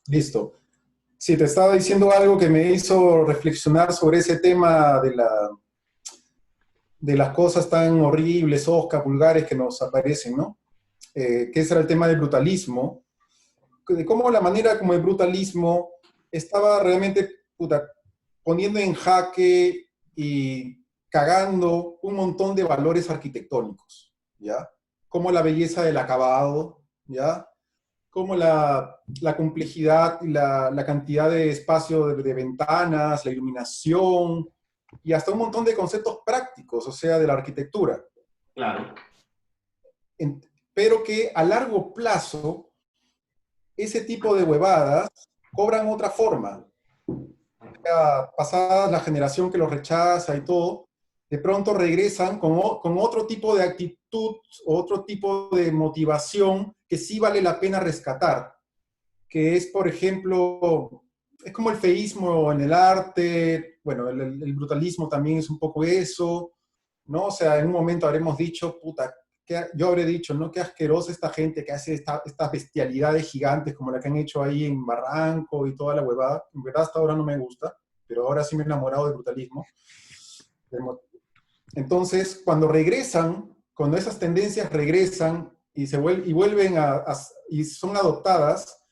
Listo. Sí, te estaba diciendo algo que me hizo reflexionar sobre ese tema de las cosas tan horribles, oscas, vulgares que nos aparecen, ¿no? Que ese era el tema del brutalismo, de cómo la manera como el brutalismo estaba realmente puta, poniendo en jaque y cagando un montón de valores arquitectónicos, ¿ya? Como la belleza del acabado, ¿ya? Como la complejidad y la cantidad de espacio de ventanas, la iluminación y hasta un montón de conceptos prácticos, o sea, de la arquitectura. Claro. En, pero que a largo plazo, ese tipo de huevadas cobran otra forma. Ya pasada la generación que los rechaza y todo, de pronto regresan con otro tipo de actitud, otro tipo de motivación que sí vale la pena rescatar, que es, por ejemplo, es como el feísmo en el arte, bueno, el brutalismo también es un poco eso, ¿no? O sea, en un momento habremos dicho, puta, yo habré dicho, ¿no? Qué asquerosa esta gente que hace estas bestialidades gigantes como la que han hecho ahí en Barranco y toda la huevada. En verdad hasta ahora no me gusta, pero ahora sí me he enamorado del brutalismo. Entonces, cuando regresan, cuando esas tendencias regresan y vuelven y son adoptadas,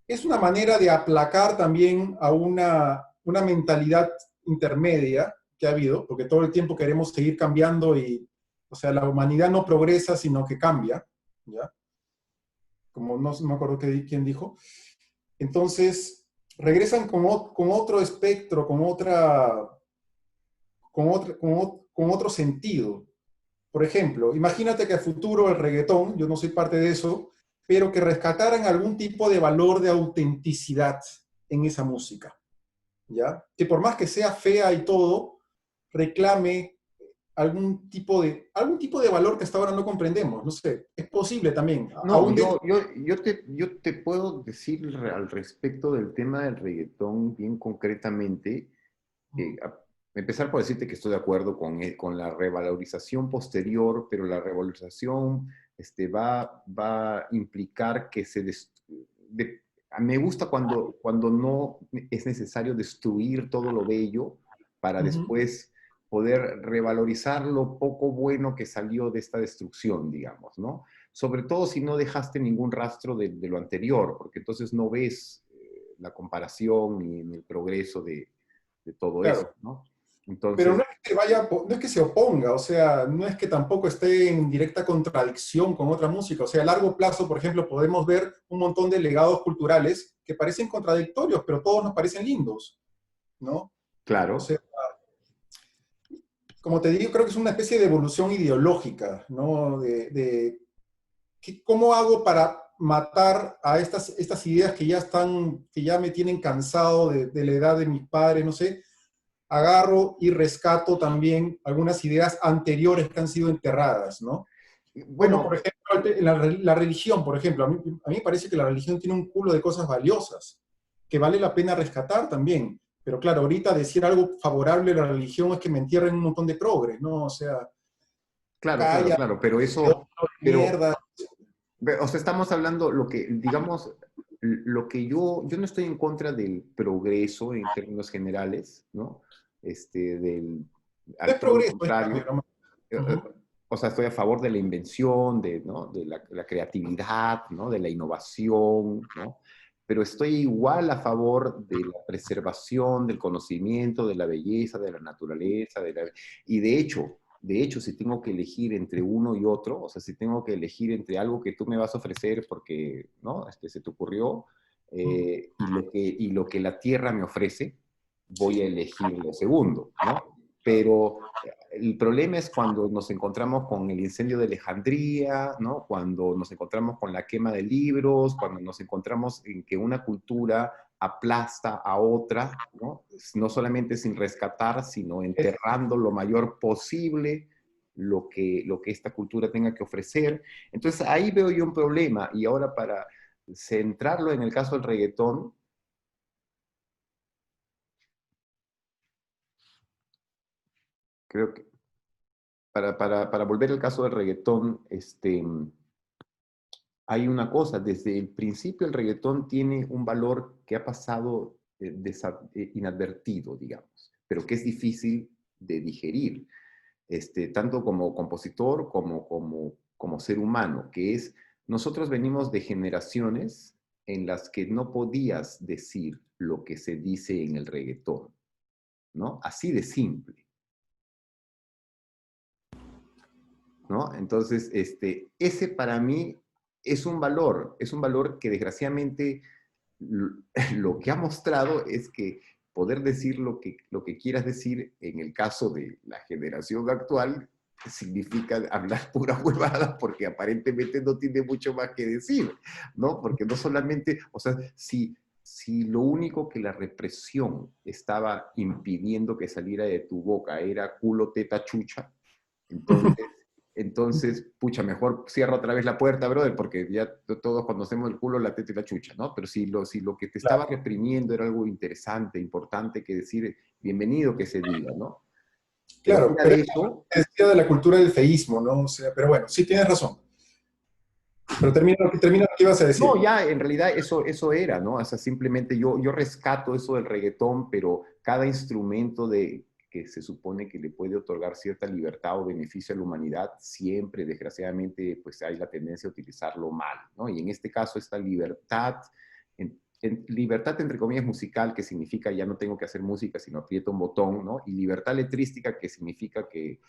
es una manera de aplacar también a una mentalidad intermedia que ha habido, porque todo el tiempo queremos seguir cambiando y, o sea, la humanidad no progresa, sino que cambia, ¿ya? Como no me acuerdo quién dijo. Entonces, regresan con otro espectro, con otro sentido. Por ejemplo, imagínate que a futuro el reggaetón, yo no soy parte de eso, pero que rescataran algún tipo de valor de autenticidad en esa música, ¿ya? Que por más que sea fea y todo, reclame algún tipo de valor que hasta ahora no comprendemos. No sé, es posible también, No, aún dentro. yo te puedo decir al respecto del tema del reggaetón bien concretamente. Empezar por decirte que estoy de acuerdo con la revalorización posterior, pero la revalorización va a implicar que me gusta cuando no es necesario destruir todo lo bello para Ujú. después poder revalorizar lo poco bueno que salió de esta destrucción, digamos, ¿no? Sobre todo si no dejaste ningún rastro de lo anterior, porque entonces no ves la comparación ni el progreso de todo eso, Claro, ¿no? pero Entonces, no es que no es que se oponga, o sea, no es que tampoco esté en directa contradicción con otra música. O sea, a largo plazo, por ejemplo, podemos ver un montón de legados culturales que parecen contradictorios, pero todos nos parecen lindos, ¿no? O claro, sea, como te digo, creo que es una especie de evolución ideológica, ¿no? ¿Cómo hago para matar a estas ideas que ya me tienen cansado de la edad de mis padres, no sé? Agarro y rescato también algunas ideas anteriores que han sido enterradas, ¿no? Como bueno, por ejemplo la religión, por ejemplo. A mí me parece que la religión tiene un culo de cosas valiosas, que vale la pena rescatar también. Pero claro, ahorita decir algo favorable a la religión es que me entierren un montón de progres, ¿no? O sea, calla, claro, pero de eso, pero, mierda. o sea, estamos hablando lo que, digamos, lo que yo no estoy en contra del progreso en términos generales, ¿no? No es Al todo lo progreso, es cambio, contrario. ¿no? eh, eh, Ujú. o sea, estoy a favor de la invención, ¿no? de la creatividad, ¿no? De la innovación, ¿no? Pero estoy igual a favor de la preservación del conocimiento, de la belleza, de la naturaleza, y de hecho, si tengo que elegir entre uno y otro, o sea, si tengo que elegir entre algo que tú me vas a ofrecer porque, ¿no? Se te ocurrió, y lo que la tierra me ofrece, voy a elegir lo segundo, ¿no? Pero el problema es cuando nos encontramos con el incendio de Alejandría, ¿no? Cuando nos encontramos con la quema de libros, cuando nos encontramos en que una cultura aplasta a otra, ¿no? No solamente sin rescatar, sino enterrando lo mayor posible lo que esta cultura tenga que ofrecer. Entonces ahí veo yo un problema. Y ahora para centrarlo en el caso del reggaetón, creo que para volver al caso del reggaetón, hay una cosa, desde el principio el reggaetón tiene un valor que ha pasado inadvertido, digamos, pero que es difícil de digerir, tanto como compositor como ser humano, que es, nosotros venimos de generaciones en las que no podías decir lo que se dice en el reggaetón, ¿no? Así de simple, ¿no? Entonces, ese para mí es un valor que desgraciadamente lo que ha mostrado es que poder decir lo que quieras decir en el caso de la generación actual significa hablar pura huevada porque aparentemente no tiene mucho más que decir, ¿no? Porque no solamente, o sea, si lo único que la represión estaba impidiendo que saliera de tu boca era culo, teta, chucha, entonces, pucha, mejor cierra otra vez la puerta, brother, porque ya todos conocemos el culo, la teta y la chucha, ¿no? Pero si lo que te estaba Claro, reprimiendo era algo interesante, importante que decir, bienvenido que se diga, ¿no? Pero claro, fuera pero de es eso, decía de la cultura del feísmo, ¿no? O sea, pero bueno, sí tienes razón. Pero termina lo que ibas a no, decir. ya en realidad eso era, ¿no? O sea, simplemente yo rescato eso del reggaetón, pero cada instrumento que se supone que le puede otorgar cierta libertad o beneficio a la humanidad, siempre, desgraciadamente, pues hay la tendencia a utilizarlo mal, ¿no? Y en este caso, esta libertad, libertad entre comillas musical, que significa ya no tengo que hacer música, sino aprieto un botón, ¿no? Y libertad letrística, que significa que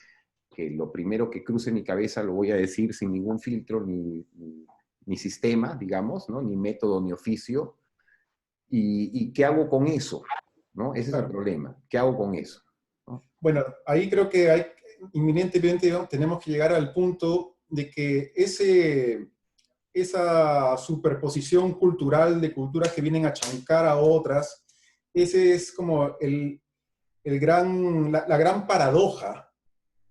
lo primero que cruce mi cabeza lo voy a decir sin ningún filtro ni sistema, digamos, ¿no? Ni método ni oficio. ¿Y qué hago con eso? ¿No? Ese es el Claro. problema. ¿Qué hago con eso? ¿No? Bueno, ahí creo que hay, inminentemente digamos, tenemos que llegar al punto de que esa superposición cultural de culturas que vienen a chancar a otras, ese es como la gran paradoja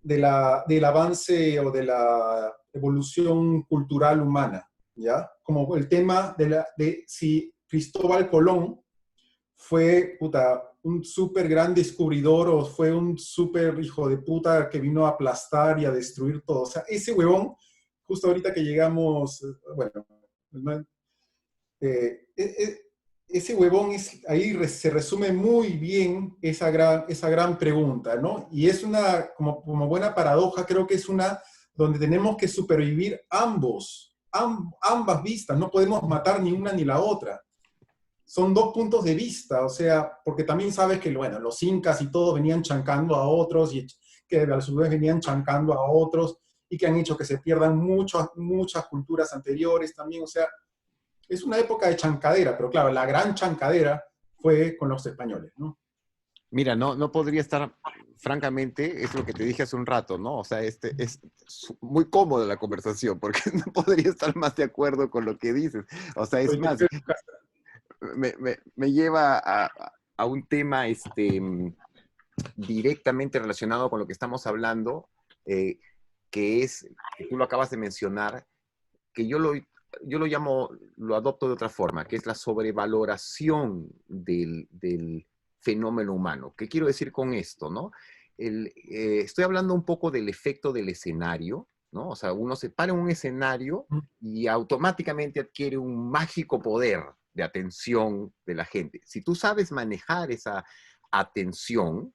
del avance o de la evolución cultural humana, ¿ya? Como el tema de si Cristóbal Colón fue, puta, un súper gran descubridor o fue un súper hijo de puta que vino a aplastar y a destruir todo. O sea, ese huevón, justo ahorita que llegamos, bueno, ¿no? Ese huevón se resume muy bien esa gran pregunta, ¿no? Y es una, como buena paradoja, creo que es una donde tenemos que supervivir ambas vistas, no podemos matar ni una ni la otra. Son dos puntos de vista, o sea, porque también sabes que, bueno, los incas y todo venían chancando a otros y que a su vez venían chancando a otros y que han hecho que se pierdan muchas culturas anteriores también, o sea, es una época de chancadera, pero claro, la gran chancadera fue con los españoles, ¿no? Mira, no podría estar, francamente, es lo que te dije hace un rato, ¿no? O sea, es muy cómoda la conversación, porque no podría estar más de acuerdo con lo que dices. O sea, es Soy más, me lleva a un tema directamente relacionado con lo que estamos hablando, eh, que tú lo acabas de mencionar, que yo lo llamo, lo adopto de otra forma, que es la sobrevaloración del fenómeno humano. ¿Qué quiero decir con esto, no? Estoy hablando un poco del efecto del escenario, ¿no? O sea, uno se para en un escenario y automáticamente adquiere un mágico poder de atención de la gente. Si tú sabes manejar esa atención,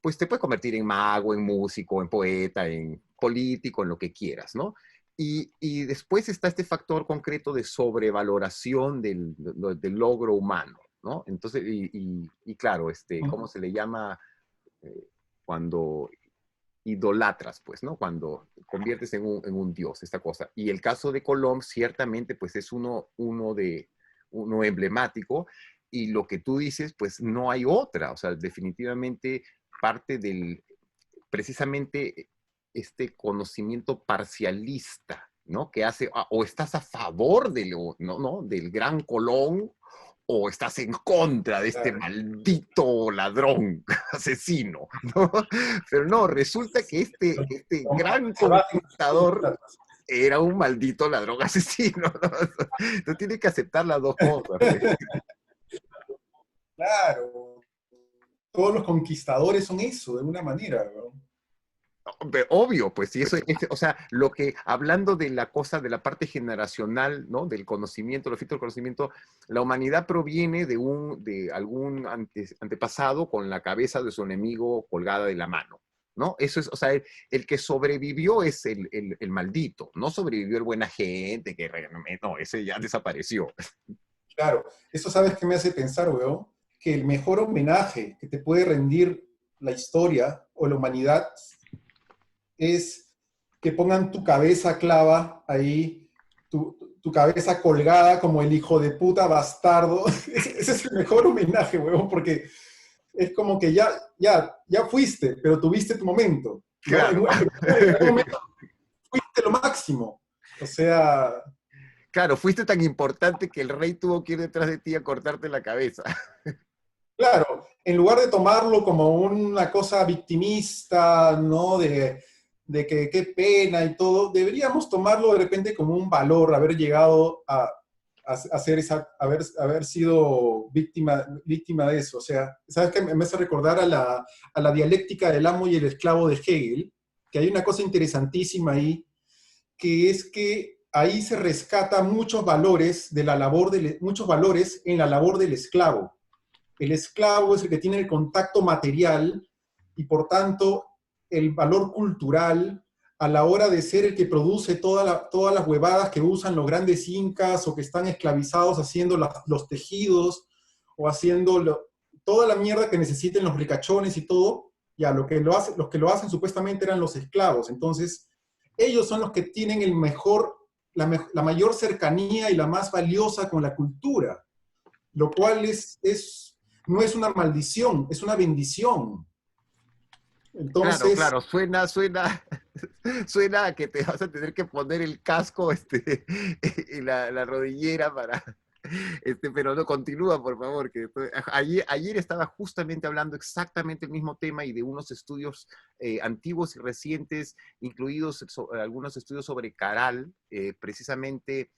pues te puedes convertir en mago, en músico, en poeta, en político, en lo que quieras, ¿no? Y después está este factor concreto de sobrevaloración del logro humano, ¿no? Entonces, y claro, ¿cómo se le llama eh, cuando idolatras, pues, ¿no? Cuando conviertes en un dios, esta cosa. Y el caso de Colón, ciertamente, pues es uno emblemático, y lo que tú dices, pues no hay otra, o sea, definitivamente parte precisamente este conocimiento parcialista, ¿no? Que hace, o estás a favor del gran Colón, o estás en contra de este Claro. maldito ladrón, asesino, ¿no? Pero no, resulta que este gran Se baten sus conquistador estatuas. era un maldito ladrón asesino, ¿no? Tú tienes que aceptar las dos cosas, pues. Claro, todos los conquistadores son eso, de alguna manera, ¿no? Obvio, pues, y eso, o sea, lo que, hablando de la cosa, de la parte generacional, ¿no? Del conocimiento, el efecto del conocimiento, la humanidad proviene de algún antepasado con la cabeza de su enemigo colgada de la mano, ¿no? Eso es, o sea, el que sobrevivió es el maldito, no sobrevivió el buena gente, no, ese ya desapareció. Claro, eso sabes que me hace pensar, weón, que el mejor homenaje que te puede rendir la historia o la humanidad es que pongan tu cabeza clava ahí, tu cabeza colgada como el hijo de puta bastardo. Ese es el mejor homenaje, huevón, porque es como que ya fuiste, pero tuviste tu momento, ¿no? Claro. En algún momento fuiste lo máximo. O sea, Claro, fuiste tan importante que el rey tuvo que ir detrás de ti a cortarte la cabeza. claro, en lugar de tomarlo como una cosa victimista, ¿no? De que qué pena y todo, deberíamos tomarlo de repente como un valor, haber llegado a ser haber sido víctima de eso. O sea, ¿sabes qué? Me hace recordar a la dialéctica del amo y el esclavo de Hegel, que hay una cosa interesantísima ahí, que es que ahí se rescata muchos valores de la labor muchos valores en la labor del esclavo. El esclavo es el que tiene el contacto material y por tanto el valor cultural a la hora de ser el que produce todas las huevadas que usan los grandes incas o que están esclavizados haciendo los tejidos o haciendo toda la mierda que necesiten los ricachones y todo, ya los que lo hacen supuestamente eran los esclavos. Entonces, ellos son los que tienen la mayor cercanía y la más valiosa con la cultura, lo cual no es una maldición, es una bendición. Claro, Entonces, claro, suena a que te vas a tener que poner el casco y la rodillera para... pero no, continúa, por favor. Ayer estaba justamente hablando exactamente el mismo tema y de unos estudios antiguos y recientes, incluidos algunos estudios sobre Caral, precisamente,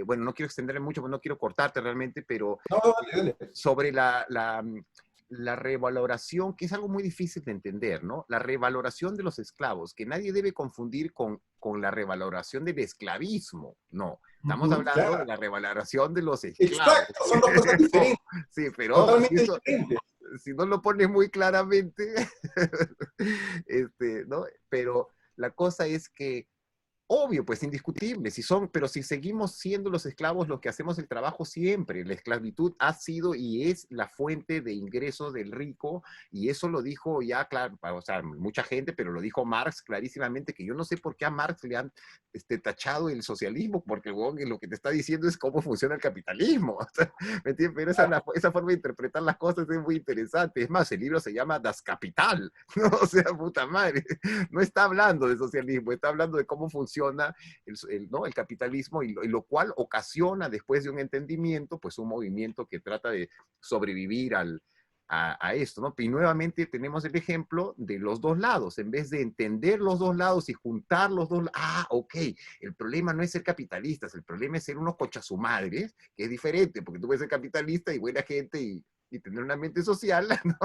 bueno, no quiero extenderle mucho, no quiero cortarte realmente, pero no, dale, dale. sobre la revaloración, que es algo muy difícil de entender, ¿no? La revaloración de los esclavos, que nadie debe confundir con la revaloración del esclavismo, no. Estamos hablando Claro. de la revaloración de los esclavos. Exacto, son dos cosas diferentes, Sí, pero totalmente diferentes. si no lo pones muy claramente, ¿no? Pero la cosa es que obvio, pues indiscutible, pero si seguimos siendo los esclavos los que hacemos el trabajo siempre, la esclavitud ha sido y es la fuente de ingresos del rico, y eso lo dijo ya, claro, o sea, mucha gente, pero lo dijo Marx clarísimamente, que yo no sé por qué a Marx le han tachado el socialismo, porque lo que te está diciendo es cómo funciona el capitalismo, o sea, ¿me entiendes? Pero esa forma de interpretar las cosas es muy interesante, es más, el libro se llama Das Kapital, ¿no? O sea, puta madre, no está hablando de socialismo, está hablando de cómo funciona ¿no? el capitalismo y lo cual ocasiona después de un entendimiento, pues un movimiento que trata de sobrevivir a esto, ¿no? Y nuevamente tenemos el ejemplo de los dos lados, en vez de entender los dos lados y juntar los dos, ok, el problema no es ser capitalistas, el problema es ser unos cochasumadres, que es diferente, porque tú puedes ser capitalista y buena gente y tener un ambiente social, ¿no?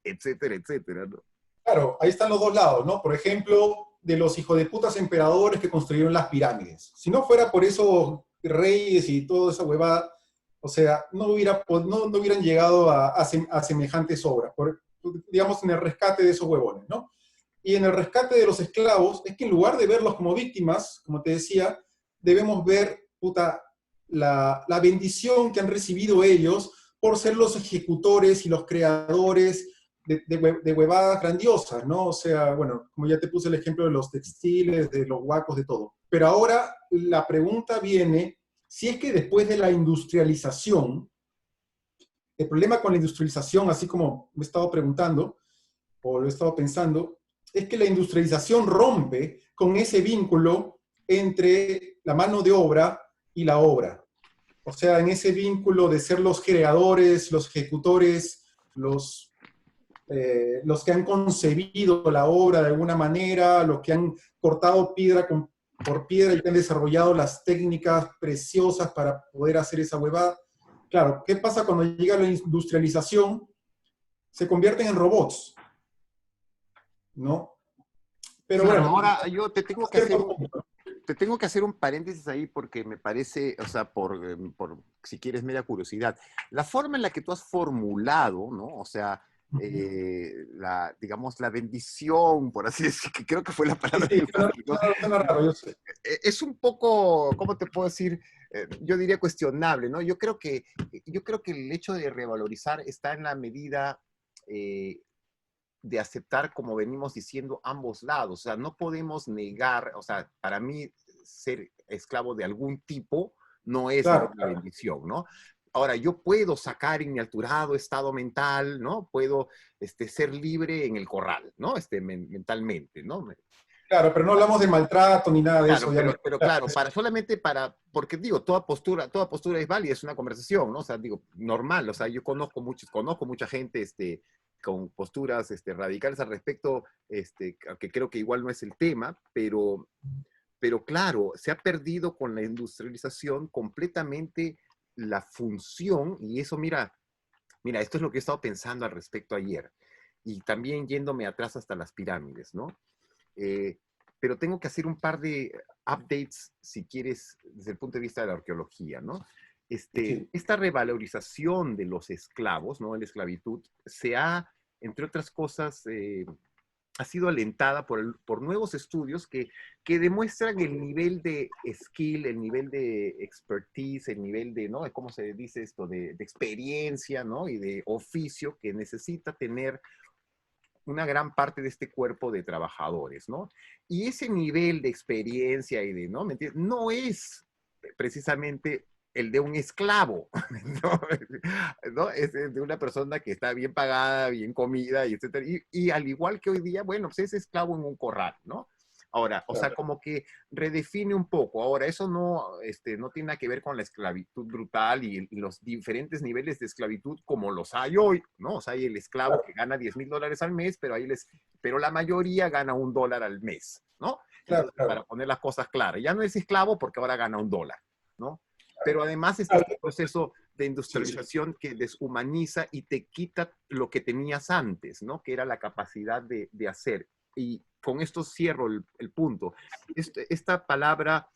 etcétera, etcétera, ¿no? Claro, ahí están los dos lados, ¿no? Por ejemplo, de los hijos de putas emperadores que construyeron las pirámides. Si no fuera por esos reyes y toda esa huevada, o sea, no hubieran llegado a semejantes obras, digamos, en el rescate de esos huevones, ¿no? Y en el rescate de los esclavos, es que en lugar de verlos como víctimas, como te decía, debemos ver, puta, la bendición que han recibido ellos por ser los ejecutores y los creadores de huevadas grandiosas, ¿no? O sea, bueno, como ya te puse el ejemplo de los textiles, de los huacos, de todo. Pero ahora la pregunta viene, si es que después de la industrialización, el problema con la industrialización, así como me he estado preguntando, o lo he estado pensando, es que la industrialización rompe con ese vínculo entre la mano de obra y la obra. O sea, en ese vínculo de ser los creadores, los ejecutores, los que han concebido la obra de alguna manera, los que han cortado piedra por piedra y que han desarrollado las técnicas preciosas para poder hacer esa huevada. Claro, ¿qué pasa cuando llega la industrialización? Se convierten en robots, ¿no? Pero Claro, bueno, ahora yo a cierto punto. te tengo que hacer un paréntesis ahí porque me parece, o sea, por si quieres media curiosidad, la forma en la que tú has formulado, ¿no? O sea, digamos, la bendición, por así decir, que creo que fue la Sí, palabra sí, que usaste, ¿no? suena raro, yo sé. Es un poco, ¿cómo te puedo decir? Yo diría cuestionable, ¿no? Yo creo que el hecho de revalorizar está en la medida eh, de aceptar, como venimos diciendo, ambos lados. O sea, no podemos negar, o sea, para mí ser esclavo de algún tipo no es Claro, ninguna claro. bendición, ¿no? Ahora, yo puedo sacar en mi alterado estado mental, ¿no? Puedo ser libre en el corral, ¿no? Mentalmente, ¿no? Claro, pero no hablamos de maltrato ni nada de Claro, eso, obviamente. pero Claro, claro, porque digo, toda postura es válida, es una conversación, ¿no? O sea, digo, normal, o sea, yo conozco mucha gente, con posturas, radicales al respecto, que creo que igual no es el tema, pero claro, se ha perdido con la industrialización completamente la función, y eso, mira, esto es lo que he estado pensando al respecto ayer, y también yéndome atrás hasta las pirámides, ¿no? Eh, pero tengo que hacer un par de updates, si quieres, desde el punto de vista de la arqueología, ¿no? sí. Esta revalorización de los esclavos, ¿no? La esclavitud, entre otras cosas, ha sido alentada por nuevos estudios que demuestran el nivel de skill, el nivel de expertise, el nivel de, ¿no? ¿Cómo se dice esto? De experiencia, ¿no? Y de oficio que necesita tener una gran parte de este cuerpo de trabajadores, ¿no? Y ese nivel de experiencia y de, ¿no? ¿Me entiendes? No es precisamente el de un esclavo, ¿no? ¿No? Es de una persona que está bien pagada, bien comida, y etcétera. Y al igual que hoy día, bueno, pues es esclavo en un corral, ¿no? Ahora, o sea, Claro. como que redefine un poco. Ahora, eso no tiene nada que ver con la esclavitud brutal y los diferentes niveles de esclavitud como los hay hoy, ¿no? O sea, hay el esclavo que gana $10,000 al mes, pero la mayoría gana $1 al mes, ¿no? Claro, Entonces, para claro. poner las cosas claras, ya no es esclavo porque ahora gana $1, ¿no? Pero además está Claro, este proceso de sí, sí. industrialización que deshumaniza y te quita lo que tenías antes, ¿no? Que era la capacidad de hacer. Y con esto cierro el punto. Esta palabra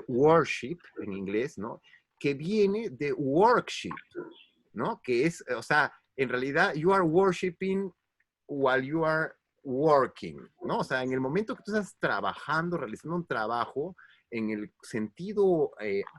worship en inglés, ¿no? Que viene de worship, ¿no? Que es, o sea, en realidad, you are worshiping while you are working, ¿no? O sea, en el momento que tú estás trabajando, realizando un trabajo, en el sentido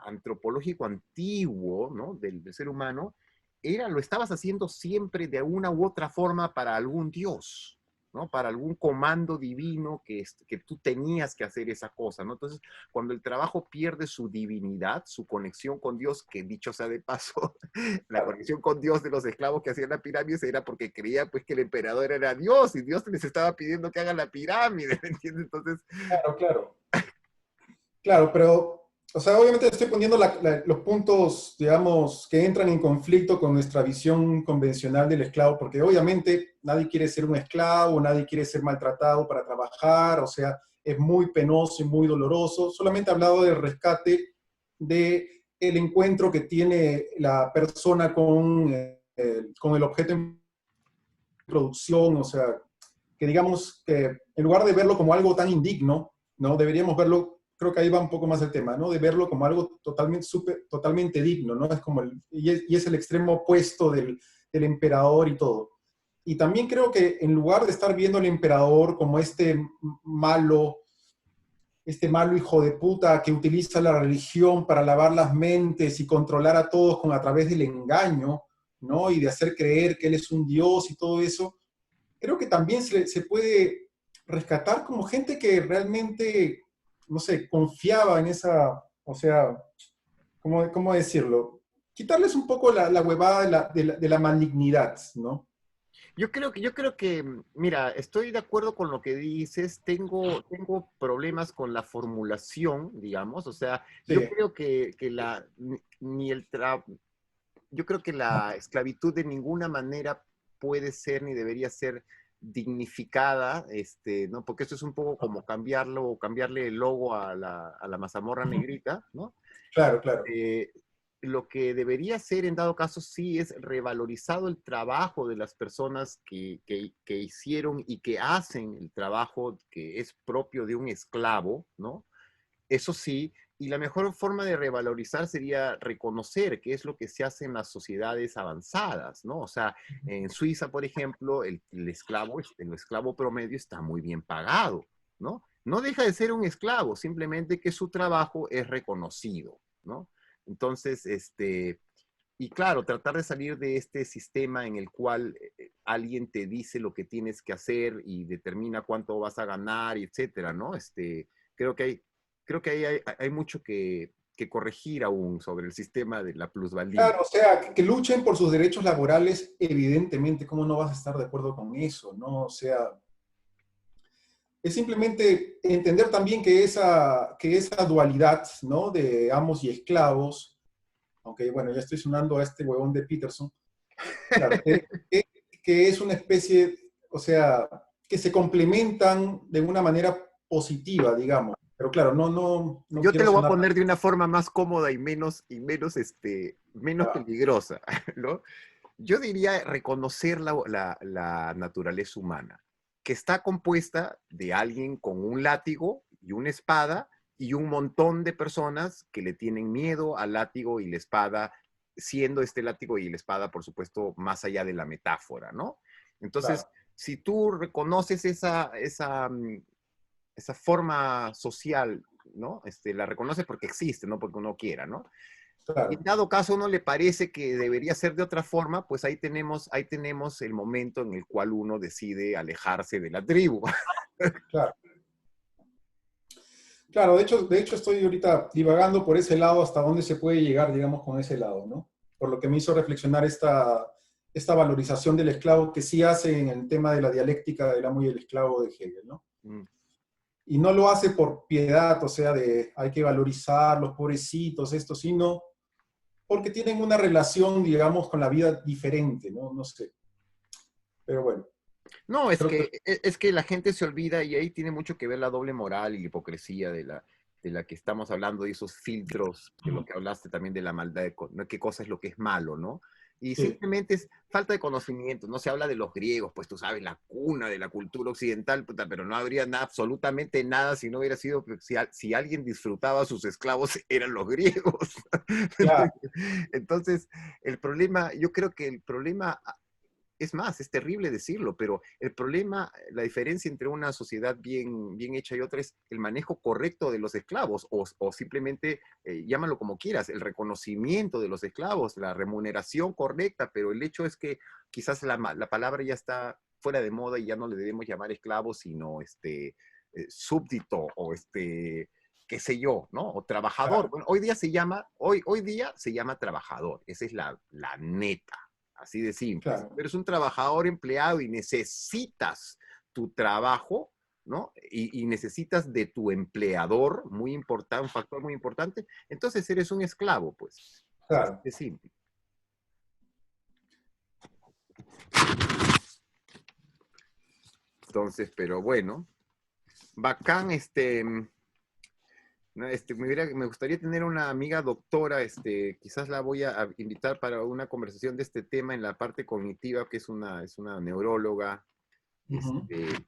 antropológico antiguo, ¿no? Del ser humano, lo estabas haciendo siempre de una u otra forma para algún dios, ¿no? Para algún comando divino que tú tenías que hacer esa cosa, ¿no? Entonces, cuando el trabajo pierde su divinidad, su conexión con Dios, que dicho sea de paso, la conexión con Dios de los esclavos que hacían la pirámide era porque creían pues que el emperador era Dios y Dios les estaba pidiendo que hagan la pirámide, ¿me entiendes? Entonces, Claro, claro. Claro, pero, o sea, obviamente estoy poniendo los puntos, digamos, que entran en conflicto con nuestra visión convencional del esclavo, porque obviamente nadie quiere ser un esclavo, nadie quiere ser maltratado para trabajar, o sea, es muy penoso y muy doloroso. Solamente he hablado del rescate de el encuentro que tiene la persona con el objeto en producción, o sea, que digamos que en lugar de verlo como algo tan indigno, ¿no? Deberíamos verlo, creo que ahí va un poco más el tema, ¿no? De verlo como algo totalmente digno, ¿no? Es como y es el extremo opuesto del emperador y todo. Y también creo que en lugar de estar viendo al emperador como malo, este malo hijo de puta que utiliza la religión para lavar las mentes y controlar a todos a través del engaño, ¿no? Y de hacer creer que él es un dios y todo eso, creo que también se puede rescatar como gente que realmente, no sé, confiaba en esa, o sea, ¿cómo decirlo? Quitarles un poco la huevada de la malignidad, ¿no? yo creo que, mira, estoy de acuerdo con lo que dices, tengo problemas con la formulación, digamos, o sea, Sí, yo creo que ni el yo creo que la esclavitud de ninguna manera puede ser ni debería ser dignificada, ¿no? Porque esto es un poco como cambiarle el logo a la mazamorra negrita, ¿no? claro, claro. Eh, lo que debería ser en dado caso sí es revalorizado el trabajo de las personas que hicieron y que hacen el trabajo que es propio de un esclavo, ¿no? Eso sí, y la mejor forma de revalorizar sería reconocer qué es lo que se hace en las sociedades avanzadas, ¿no? O sea, en Suiza, por ejemplo, el esclavo promedio está muy bien pagado, ¿no? No deja de ser un esclavo, simplemente que su trabajo es reconocido, ¿no? Entonces, y claro, tratar de salir de este sistema en el cual alguien te dice lo que tienes que hacer y determina cuánto vas a ganar, y etcétera, ¿no? Creo que hay, creo que hay mucho que corregir aún sobre el sistema de la plusvalía. Claro, o sea, que luchen por sus derechos laborales, evidentemente, ¿cómo no vas a estar de acuerdo con eso? ¿No? O sea, es simplemente entender también que esa dualidad, ¿no? De amos y esclavos, aunque bueno, ya estoy sonando a este huevón de Peterson, claro, que es una especie, o sea, que se complementan de una manera positiva, digamos. Pero claro, no Yo te quiero lo voy a sonar. poner de una forma más cómoda y menos Ah, peligrosa, ¿no? Yo diría reconocer la naturaleza humana, que está compuesta de alguien con un látigo y una espada y un montón de personas que le tienen miedo al látigo y la espada, siendo este látigo y la espada, por supuesto, más allá de la metáfora, ¿no? Entonces, claro, si tú reconoces esa forma social, ¿no? La reconoces porque existe, no porque uno quiera, ¿no? Y en claro, dado caso a uno le parece que debería ser de otra forma, pues ahí tenemos el momento en el cual uno decide alejarse de la tribu. claro. Claro, de hecho estoy ahorita divagando por ese lado hasta dónde se puede llegar, digamos, con ese lado, ¿no? Por lo que me hizo reflexionar esta valorización del esclavo que sí hace en el tema de la dialéctica del amo y el esclavo de Hegel, ¿no? Mm. Y no lo hace por piedad, o sea, de hay que valorizar los pobrecitos, esto, sino porque tienen una relación, digamos, con la vida diferente, ¿no? No sé. Pero bueno, No, creo que es que la gente se olvida y ahí tiene mucho que ver la doble moral y la hipocresía de la que estamos hablando, y esos filtros de lo que hablaste también de la maldad, ¿no? Qué cosa es lo que es malo, ¿no? Y sí, simplemente es falta de conocimiento. No se habla de los griegos, pues tú sabes, la cuna de la cultura occidental, puta, pero no habría nada, absolutamente nada si no hubiera sido, si alguien disfrutaba a sus esclavos, eran los griegos. claro, Entonces, el problema, yo creo que el problema es más, es terrible decirlo, pero el problema, la diferencia entre una sociedad bien hecha y otra es el manejo correcto de los esclavos, o simplemente, llámalo como quieras, el reconocimiento de los esclavos, la remuneración correcta, pero el hecho es que quizás la palabra ya está fuera de moda y ya no le debemos llamar esclavos, sino súbdito o qué sé yo, ¿no? O trabajador. claro, Bueno, hoy día se llama trabajador, esa es la neta. Así de simple. Si claro. eres un trabajador empleado y necesitas tu trabajo, ¿no? Y necesitas de tu empleador, muy importante, un factor muy importante, entonces eres un esclavo, pues. Así Claro. de simple. Entonces, pero bueno, bacán, ¿no? Me gustaría tener una amiga doctora, quizás la voy a invitar para una conversación de este tema en la parte cognitiva, que es una neuróloga, Ujú. este,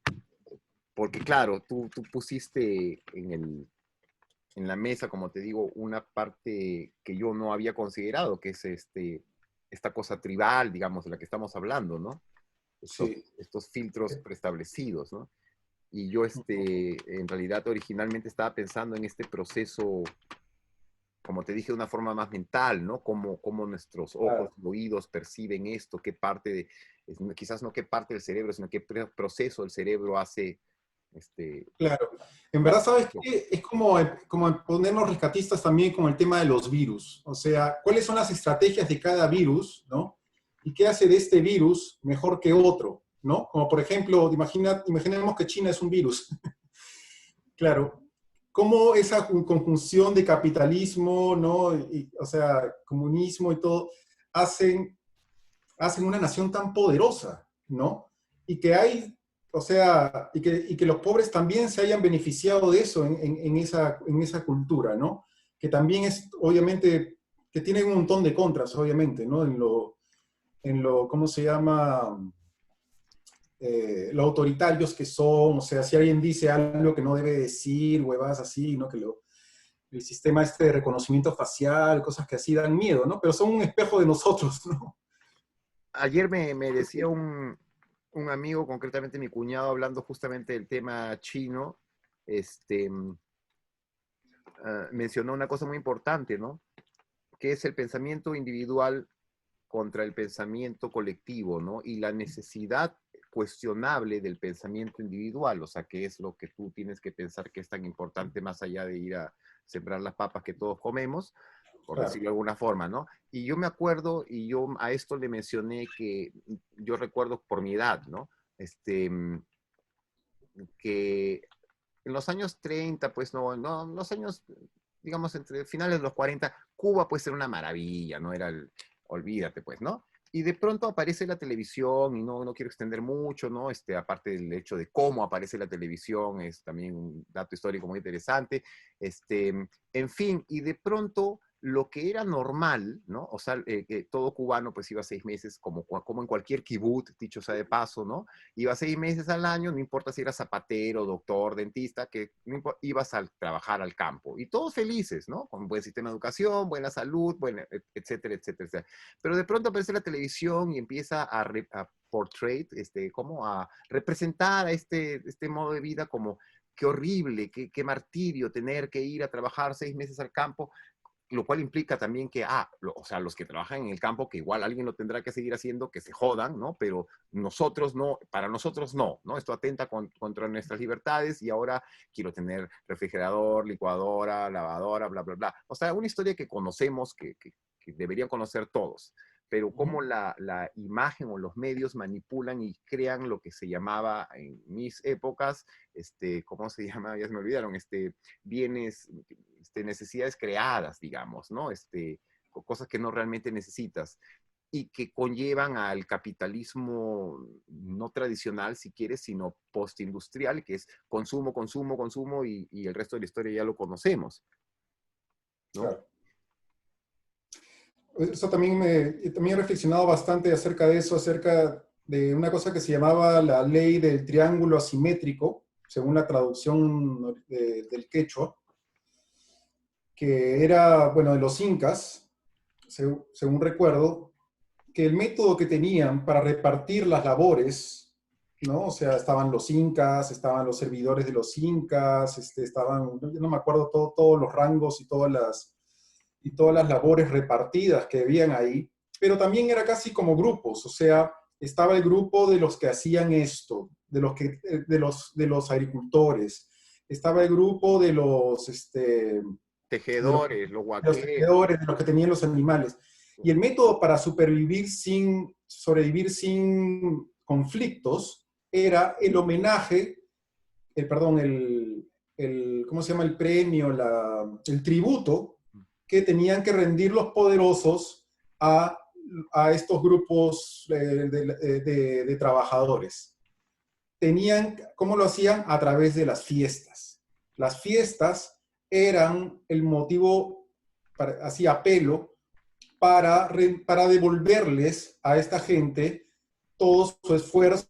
porque claro, tú pusiste en la mesa, como te digo, una parte que yo no había considerado, que es esta cosa tribal, digamos, de la que estamos hablando, ¿no? Sí. Estos filtros preestablecidos, ¿no? Y yo, en realidad, originalmente estaba pensando en este proceso, como te dije, de una forma más mental, ¿no? Cómo nuestros ojos Claro, y oídos perciben esto, qué parte quizás no qué parte del cerebro, sino qué proceso el cerebro hace, claro. En la verdad, ¿sabes percepción. qué? Es como ponernos rescatistas también con el tema de los virus. O sea, ¿cuáles son las estrategias de cada virus, ¿no? ¿Y qué hace de este virus mejor que otro, ¿no? Como por ejemplo, imaginemos que China es un virus. Claro, cómo esa conjunción de capitalismo, ¿no? O sea, comunismo y todo, hacen hacen una nación tan poderosa, ¿no? Y que hay, o sea, y que los pobres también se hayan beneficiado de eso en esa cultura, ¿no? Que también es, obviamente, que tienen un montón de contras, obviamente, ¿no? ¿Cómo se llama? Lo autoritarios que son, o sea, si alguien dice algo que no debe decir, huevadas así, ¿no? El sistema este de reconocimiento facial, cosas que así dan miedo, ¿no? Pero son un espejo de nosotros, ¿no? Ayer me decía un amigo, concretamente mi cuñado, hablando justamente del tema chino, este, mencionó una cosa muy importante, ¿no? Que es el pensamiento individual contra el pensamiento colectivo, ¿no? Y la necesidad cuestionable del pensamiento individual, o sea, qué es lo que tú tienes que pensar que es tan importante más allá de ir a sembrar las papas que todos comemos, por Claro. decirlo de alguna forma, ¿no? Y yo me acuerdo, y yo a esto le mencioné que yo recuerdo por mi edad, ¿no? Que en los años 30, pues no, los años, digamos, entre finales de los 40, Cuba puede ser una maravilla, ¿no? Olvídate, pues, ¿no? Y de pronto aparece la televisión, y no quiero extender mucho, ¿no? Aparte del hecho de cómo aparece la televisión, es también un dato histórico muy interesante. En fin, y de pronto lo que era normal, ¿no? O sea, todo cubano pues iba 6 meses, como en cualquier kibutz, dicho sea de paso, ¿no? Iba 6 meses al año, no importa si eras zapatero, doctor, dentista, que ibas a trabajar al campo. Y todos felices, ¿no? Con buen sistema de educación, buena salud, buena, etcétera, etcétera, etcétera. Pero de pronto aparece la televisión y empieza a portray, como a representar a este modo de vida como qué horrible, qué martirio tener que ir a trabajar 6 meses al campo, lo cual implica también que, o sea, los que trabajan en el campo, que igual alguien lo tendrá que seguir haciendo, que se jodan, ¿no? Pero nosotros no, para nosotros no, ¿no? Esto atenta contra nuestras libertades y ahora quiero tener refrigerador, licuadora, lavadora, bla, bla, bla. O sea, una historia que conocemos, que deberían conocer todos, pero cómo la imagen o los medios manipulan y crean lo que se llamaba en mis épocas, ¿cómo se llama? Ya se me olvidaron, bienes, necesidades creadas, digamos, ¿no? Cosas que no realmente necesitas y que conllevan al capitalismo no tradicional, si quieres, sino postindustrial, que es consumo, consumo, consumo y el resto de la historia ya lo conocemos, ¿no? Claro. Eso también he reflexionado bastante acerca de eso, acerca de una cosa que se llamaba la ley del triángulo asimétrico, según la traducción del quechua, que era, bueno, de los incas, según recuerdo, que el método que tenían para repartir las labores, ¿no? O sea, estaban los incas, estaban los servidores de los incas, yo no me acuerdo todos los rangos y todas las labores repartidas que habían ahí, pero también era casi como grupos, o sea, estaba el grupo de los que hacían esto, de los agricultores, estaba el grupo de los, Tejedores, los de los huaqueros. tejedores, de los que tenían los animales. Y el método para sobrevivir sin conflictos era el homenaje, perdón, ¿cómo se llama? El premio, el tributo que tenían que rendir los poderosos a, a estos grupos de trabajadores. ¿Cómo lo hacían? A través de las fiestas. Las fiestas eran el motivo, así a pelo, para devolverles a esta gente todo su esfuerzo,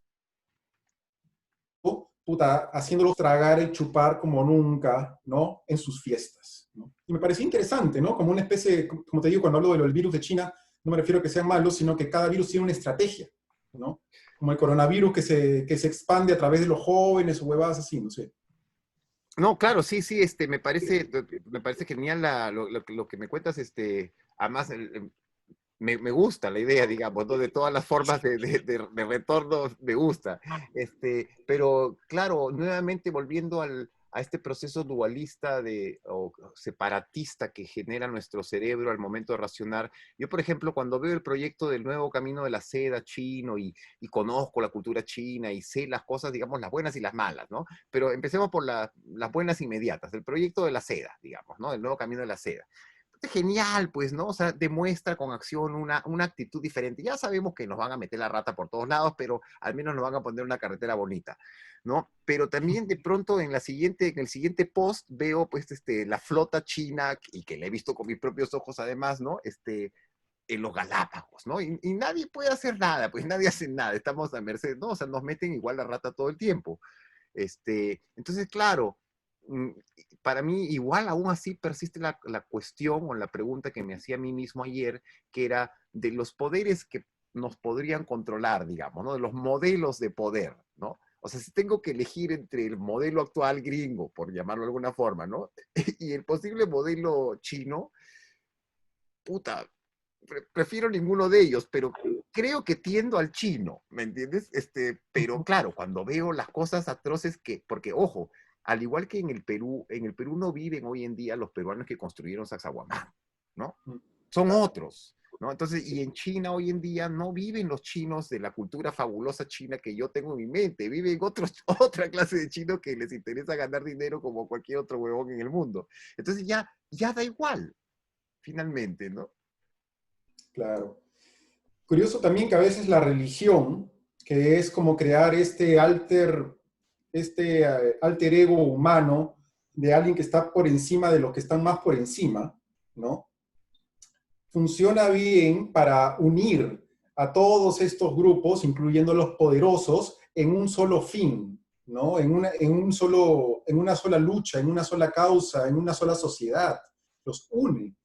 puta, haciéndolos tragar y chupar como nunca, ¿no? En sus fiestas, ¿no? Y me pareció interesante, ¿no? Como una especie, como te digo, cuando hablo del virus de China, no me refiero a que sean malos, sino que cada virus tiene una estrategia, ¿no? Como el coronavirus que se expande a través de los jóvenes o huevadas así, no sé. No, claro, sí, sí, me parece genial lo que me cuentas, además, me gusta la idea, digamos, ¿no? De todas las formas de retorno, me gusta. Pero claro, nuevamente volviendo a este proceso dualista o separatista que genera nuestro cerebro al momento de racionar. Yo, por ejemplo, cuando veo el proyecto del nuevo camino de la seda chino y conozco la cultura china y sé las cosas, digamos, las buenas y las malas, ¿no? Pero empecemos por las buenas inmediatas, el proyecto de la seda, digamos, ¿no? El nuevo camino de la seda. genial, pues, ¿no? O sea, demuestra con acción una actitud diferente. Ya sabemos que nos van a meter la rata por todos lados, pero al menos nos van a poner una carretera bonita, ¿no? Pero también de pronto en el siguiente post veo, pues, la flota china, y que la he visto con mis propios ojos además, ¿no? En los Galápagos, ¿no? Y nadie puede hacer nada, pues nadie hace nada, estamos a merced, ¿no? O sea, nos meten igual la rata todo el tiempo. Entonces, claro, mm, para mí igual aún así persiste la cuestión o la pregunta que me hacía a mí mismo ayer, que era de los poderes que nos podrían controlar, digamos, ¿no? De los modelos de poder, ¿no? O sea, si tengo que elegir entre el modelo actual gringo, por llamarlo de alguna forma, ¿no? Y el posible modelo chino, puta, prefiero ninguno de ellos, pero creo que tiendo al chino, ¿me entiendes? Pero claro, cuando veo las cosas atroces porque ojo, al igual que en el Perú no viven hoy en día los peruanos que construyeron Sacsayhuamán, ¿no? Son otros, ¿no? Entonces, y en China hoy en día no viven los chinos de la cultura fabulosa china que yo tengo en mi mente, viven otros, otra clase de chinos que les interesa ganar dinero como cualquier otro huevón en el mundo. Entonces ya da igual, finalmente, ¿no? Claro. Curioso también que a veces la religión, que es como crear alter ego humano de alguien que está por encima de los que están más por encima, ¿no? Funciona bien para unir a todos estos grupos, incluyendo los poderosos, en un solo fin, ¿no? En una sola lucha, en una sola causa, en una sola sociedad. Los une.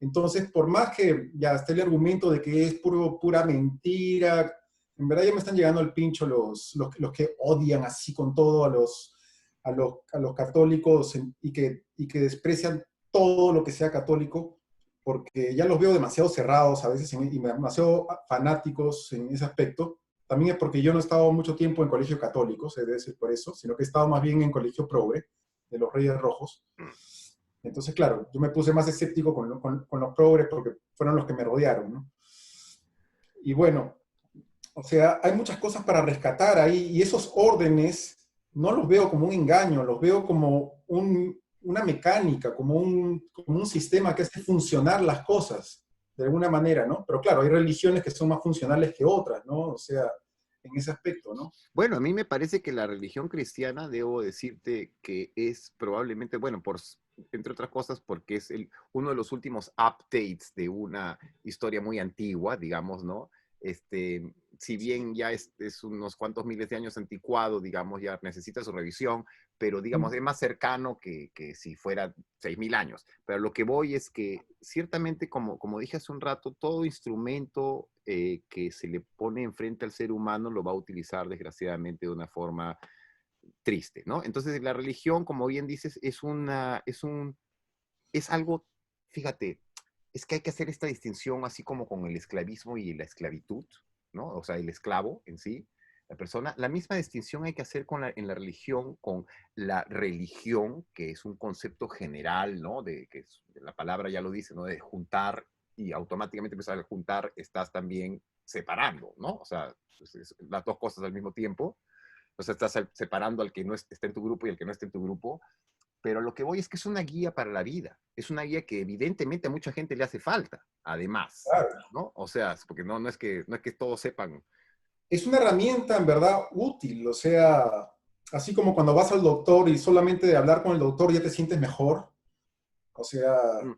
Entonces, por más que ya esté el argumento de que es pura mentira, en verdad ya me están llegando al pincho los que odian así con todo a los católicos y que desprecian todo lo que sea católico, porque ya los veo demasiado cerrados a veces y demasiado fanáticos en ese aspecto. También es porque yo no he estado mucho tiempo en colegio católico, se debe ser por eso, sino que he estado más bien en colegio progre, de los Reyes Rojos. Entonces, claro, yo me puse más escéptico con los progres porque fueron los que me rodearon, ¿no? Y bueno, o sea, hay muchas cosas para rescatar ahí y esos órdenes no los veo como un engaño, los veo como una mecánica, como un sistema que hace funcionar las cosas de alguna manera, ¿no? Pero claro, hay religiones que son más funcionales que otras, ¿no? O sea, en ese aspecto, ¿no? Bueno, a mí me parece que la religión cristiana, debo decirte que es probablemente, bueno, entre otras cosas, porque es uno de los últimos updates de una historia muy antigua, digamos, ¿no? Si bien ya es unos cuantos miles de años anticuado, digamos, ya necesita su revisión, pero digamos, es más cercano que si fuera 6.000 años. Pero lo que voy es que ciertamente, como dije hace un rato, todo instrumento que se le pone enfrente al ser humano lo va a utilizar desgraciadamente de una forma triste, ¿no? Entonces la religión, como bien dices, es algo, fíjate, es que hay que hacer esta distinción así como con el esclavismo y la esclavitud, ¿no? O sea, el esclavo en sí, la persona, la misma distinción hay que hacer en la religión, con la religión, que es un concepto general, ¿no? La palabra ya lo dice, ¿no? De juntar, y automáticamente empezar a juntar, estás también separando, ¿no? O sea, las dos cosas al mismo tiempo. O sea, estás separando al que no está en tu grupo y al que no está en tu grupo, pero lo que voy es que es una guía para la vida, es una guía que evidentemente a mucha gente le hace falta, además, Claro. ¿no? O sea, porque no es que todos sepan. Es una herramienta en verdad útil, o sea, así como cuando vas al doctor y solamente de hablar con el doctor ya te sientes mejor. O sea, Mm.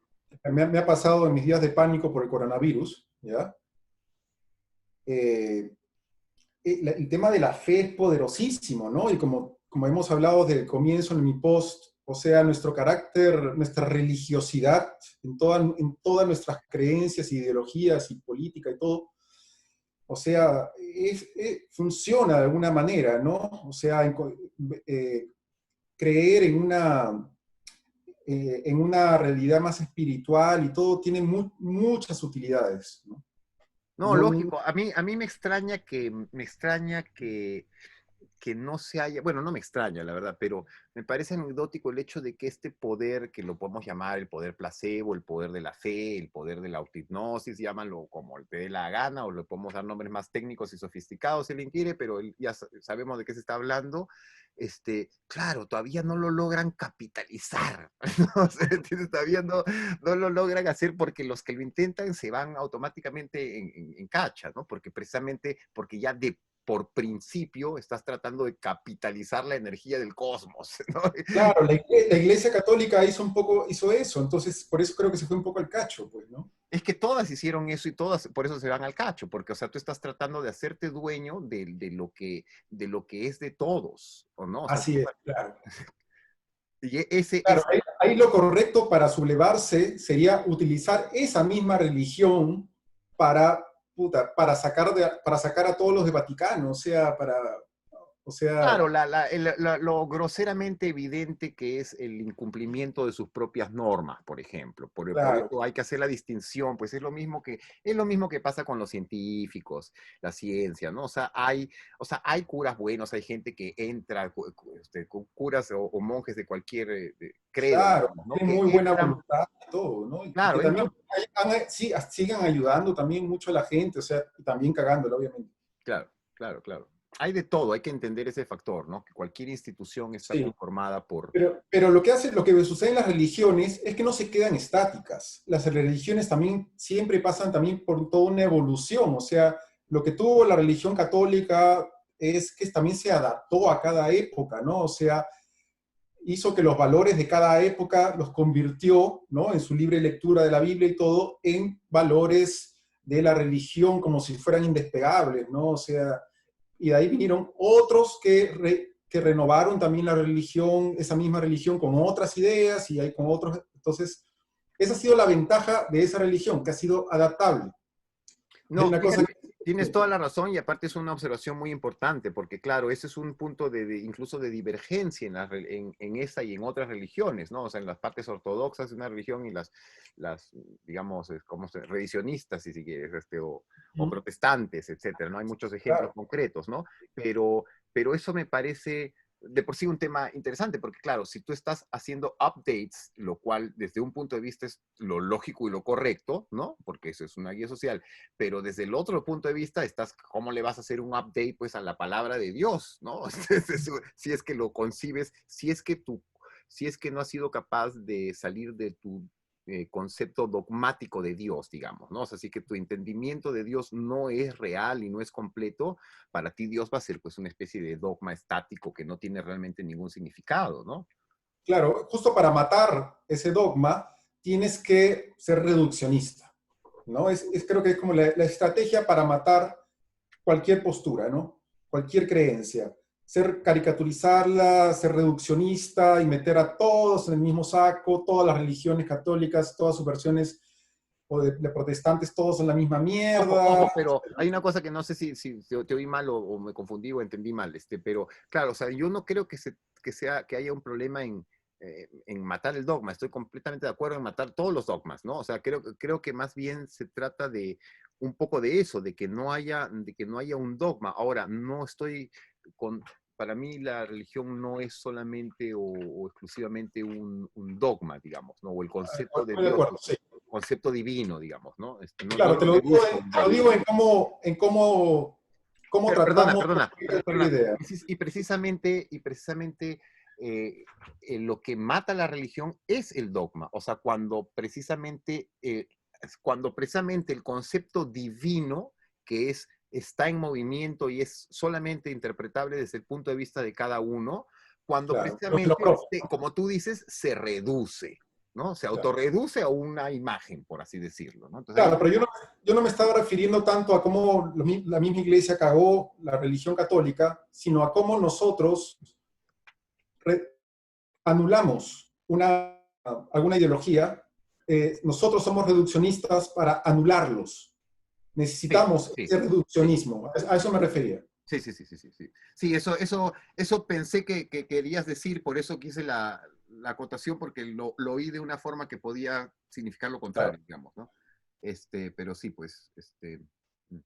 me ha pasado en mis días de pánico por el coronavirus, ¿ya? Eh, el tema de la fe es poderosísimo, ¿no? Y como hemos hablado desde el comienzo en mi post, o sea, nuestro carácter, nuestra religiosidad, en todas nuestras creencias, ideologías y política y todo, o sea, funciona de alguna manera, ¿no? O sea, eh, creer en una realidad más espiritual y todo tiene muchas utilidades, ¿no? No, No, lógico, a mí me extraña que que no se haya, bueno, no me extraña, la verdad, pero me parece anecdótico el hecho de que este poder, que lo podemos llamar el poder placebo, el poder de la fe, el poder de la autohipnosis, llámalo como te dé la gana, o le podemos dar nombres más técnicos y sofisticados si alguien quiere, pero ya sabemos de qué se está hablando. Claro, todavía no lo logran capitalizar, ¿no? O sea, todavía no lo logran hacer porque los que lo intentan se van automáticamente en cacha, ¿no? Porque precisamente, porque ya por principio estás tratando de capitalizar la energía del cosmos, ¿no? Claro, la Iglesia Católica hizo eso, entonces por eso creo que se fue un poco al cacho, pues, ¿no? Es que todas hicieron eso y todas por eso se van al cacho, porque, o sea, tú estás tratando de hacerte dueño de lo que es de todos, ¿o no? O sea, Así es, claro. y ese Claro, es, ahí lo correcto para sublevarse sería utilizar esa misma religión para, puta, para sacar a todos los de Vaticano, o sea, claro, lo groseramente evidente que es el incumplimiento de sus propias normas, por ejemplo. Por claro, eso hay que hacer la distinción, pues es lo mismo que pasa con los científicos, la ciencia, ¿no? O sea, hay curas buenos, hay gente que entra, curas o monjes de cualquier credo, claro, digamos, ¿no? tienen Que muy buena entran, voluntad y todo, ¿no? Y que claro, también entran, sí, sigan ayudando también mucho a la gente, o sea, y también cagándolo, obviamente. claro, claro, claro. Hay de todo, hay que entender ese factor, ¿no? Que cualquier institución está Sí. conformada por. Pero lo que sucede en las religiones es que no se quedan estáticas. Las religiones también siempre pasan también por toda una evolución. O sea, lo que tuvo la religión católica es que también se adaptó a cada época, ¿no? O sea, hizo que los valores de cada época los convirtió, ¿no? En su libre lectura de la Biblia y todo, en valores de la religión como si fueran indespegables, ¿no? O sea, y de ahí vinieron otros que renovaron también la religión, esa misma religión con otras ideas y hay con otros. Entonces, esa ha sido la ventaja de esa religión, que ha sido adaptable. Hay No, una cosa fíjate, tienes que, toda la razón y aparte es una observación muy importante porque claro, ese es un punto incluso de divergencia en esa y en otras religiones, ¿no? O sea, en las partes ortodoxas de una religión y las digamos, revisionistas, si quieres, o protestantes, etcétera, ¿no? Hay muchos ejemplos claro, concretos, ¿no? Pero eso me parece de por sí un tema interesante, porque claro, si tú estás haciendo updates, lo cual desde un punto de vista es lo lógico y lo correcto, ¿no? Porque eso es una guía social, pero desde el otro punto de vista ¿cómo le vas a hacer un update pues a la palabra de Dios, ¿no? Si es que lo concibes, si es que no has sido capaz de salir de tu concepto dogmático de Dios, digamos, ¿no? O sea, así que tu entendimiento de Dios no es real y no es completo, para ti Dios va a ser pues una especie de dogma estático que no tiene realmente ningún significado, ¿no? claro, justo para matar ese dogma, tienes que ser reduccionista, ¿no? Creo que es como la estrategia para matar cualquier postura, ¿no? Cualquier creencia. Caricaturizarla, ser reduccionista y meter a todos en el mismo saco, todas las religiones católicas, todas sus versiones o de protestantes, todos en la misma Ojo, mierda. ojo, pero hay una cosa que no sé si te oí mal o me confundí o entendí mal, pero claro, o sea, yo no creo que haya un problema en matar el dogma. Estoy completamente de acuerdo en matar todos los dogmas, ¿no? O sea, creo que más bien se trata de un poco de eso, de que no haya un dogma. Ahora, no estoy con, para mí la religión no es solamente o exclusivamente un dogma, digamos, ¿no? O el concepto de Estoy de Dios, acuerdo, sí. concepto divino, digamos, ¿no? No Claro, lo reduzco a un te lo dogma. digo cómo Pero perdona, tratamos perdona, la perdona. idea. Y precisamente lo que mata la religión es el dogma. O sea, cuando precisamente el concepto divino, que está en movimiento y es solamente interpretable desde el punto de vista de cada uno, cuando Claro, lo precisamente, propio, ¿no? como tú dices, se reduce, ¿no? Se Claro. autorreduce a una imagen, por así decirlo, ¿no? Entonces Claro, ahí, pero yo no me estaba refiriendo tanto a cómo la misma iglesia cagó la religión católica, sino a cómo nosotros anulamos alguna ideología. Nosotros somos reduccionistas para anularlos. sí, Necesitamos sí, ese sí. reduccionismo. A eso me refería. Sí, sí, sí, sí, sí, sí. Sí, eso pensé que querías decir, por eso quise la acotación, porque lo oí de una forma que podía significar lo Claro. contrario, digamos, ¿no? Pero sí, pues, mm.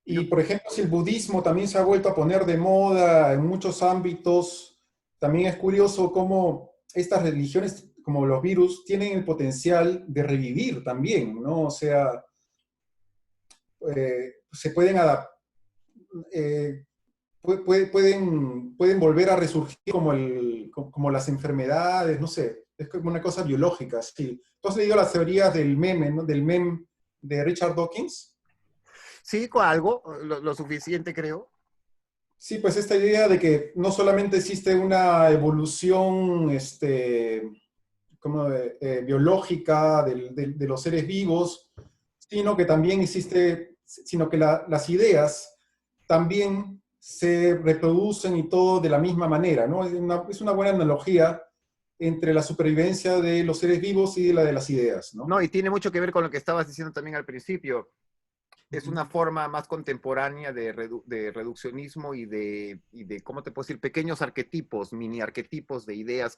Y, por ejemplo, si el budismo también se ha vuelto a poner de moda en muchos ámbitos, también es curioso cómo estas religiones, como los virus, tienen el potencial de revivir también, ¿no? O sea, se pueden adaptar, pueden volver a resurgir como, como las enfermedades, no sé, es como una cosa biológica, sí. ¿Tú has leído las teorías del meme, ¿no? Del meme de Richard Dawkins? Sí, con algo, lo suficiente creo. Sí, pues esta idea de que no solamente existe una evolución como, biológica de los seres vivos, sino que también existe, sino que las ideas también se reproducen y todo de la misma manera, ¿no? Es una buena analogía entre la supervivencia de los seres vivos y la de las ideas, ¿no? No, y tiene mucho que ver con lo que estabas diciendo también al principio. Es Ujú. una forma más contemporánea de reduccionismo y de, ¿cómo te puedo decir? Pequeños arquetipos, mini arquetipos de ideas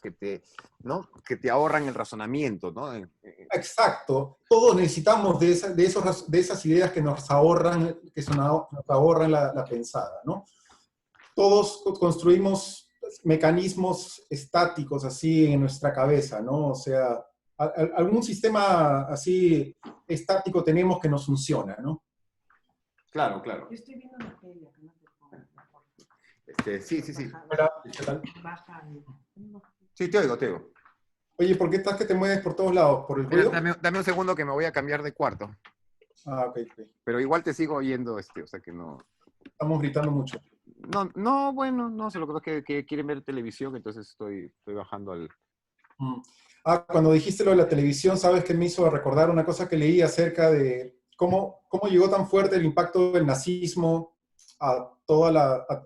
¿no? Que te ahorran el razonamiento, ¿no? Exacto. Todos necesitamos de esas ideas que nos ahorran, nos ahorran la pensada, ¿no? Todos construimos mecanismos estáticos así en nuestra cabeza, ¿no? O sea, algún sistema así estático tenemos que nos funciona, ¿no? Claro, claro. Yo estoy viendo la tele, que no te pongo mejor. Sí, sí, sí. Hola, ¿qué tal? Baja Sí, te oigo, te oigo. Oye, ¿por qué estás que te mueves por todos lados? ¿Por el Mira, ruido? dame un segundo que me voy a cambiar de cuarto. Ah, ok, ok. Pero igual te sigo oyendo, o sea que no. Estamos gritando mucho. No, no, bueno, no sé, lo que pasa es que quieren ver televisión, entonces estoy bajando al. Mm. Ah, cuando dijiste lo de la televisión, ¿sabes qué me hizo recordar una cosa que leí acerca de cómo llegó tan fuerte el impacto del nazismo a,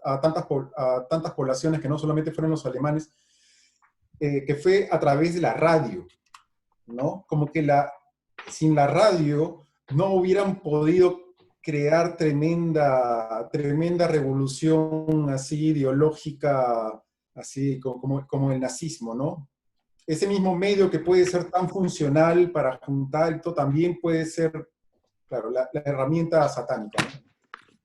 a tantas poblaciones que no solamente fueron los alemanes, que fue a través de la radio, ¿no? Como que sin la radio no hubieran podido crear tremenda revolución así ideológica, así como el nazismo, ¿no? Ese mismo medio que puede ser tan funcional para juntar esto también puede ser, claro, la herramienta satánica, ¿no?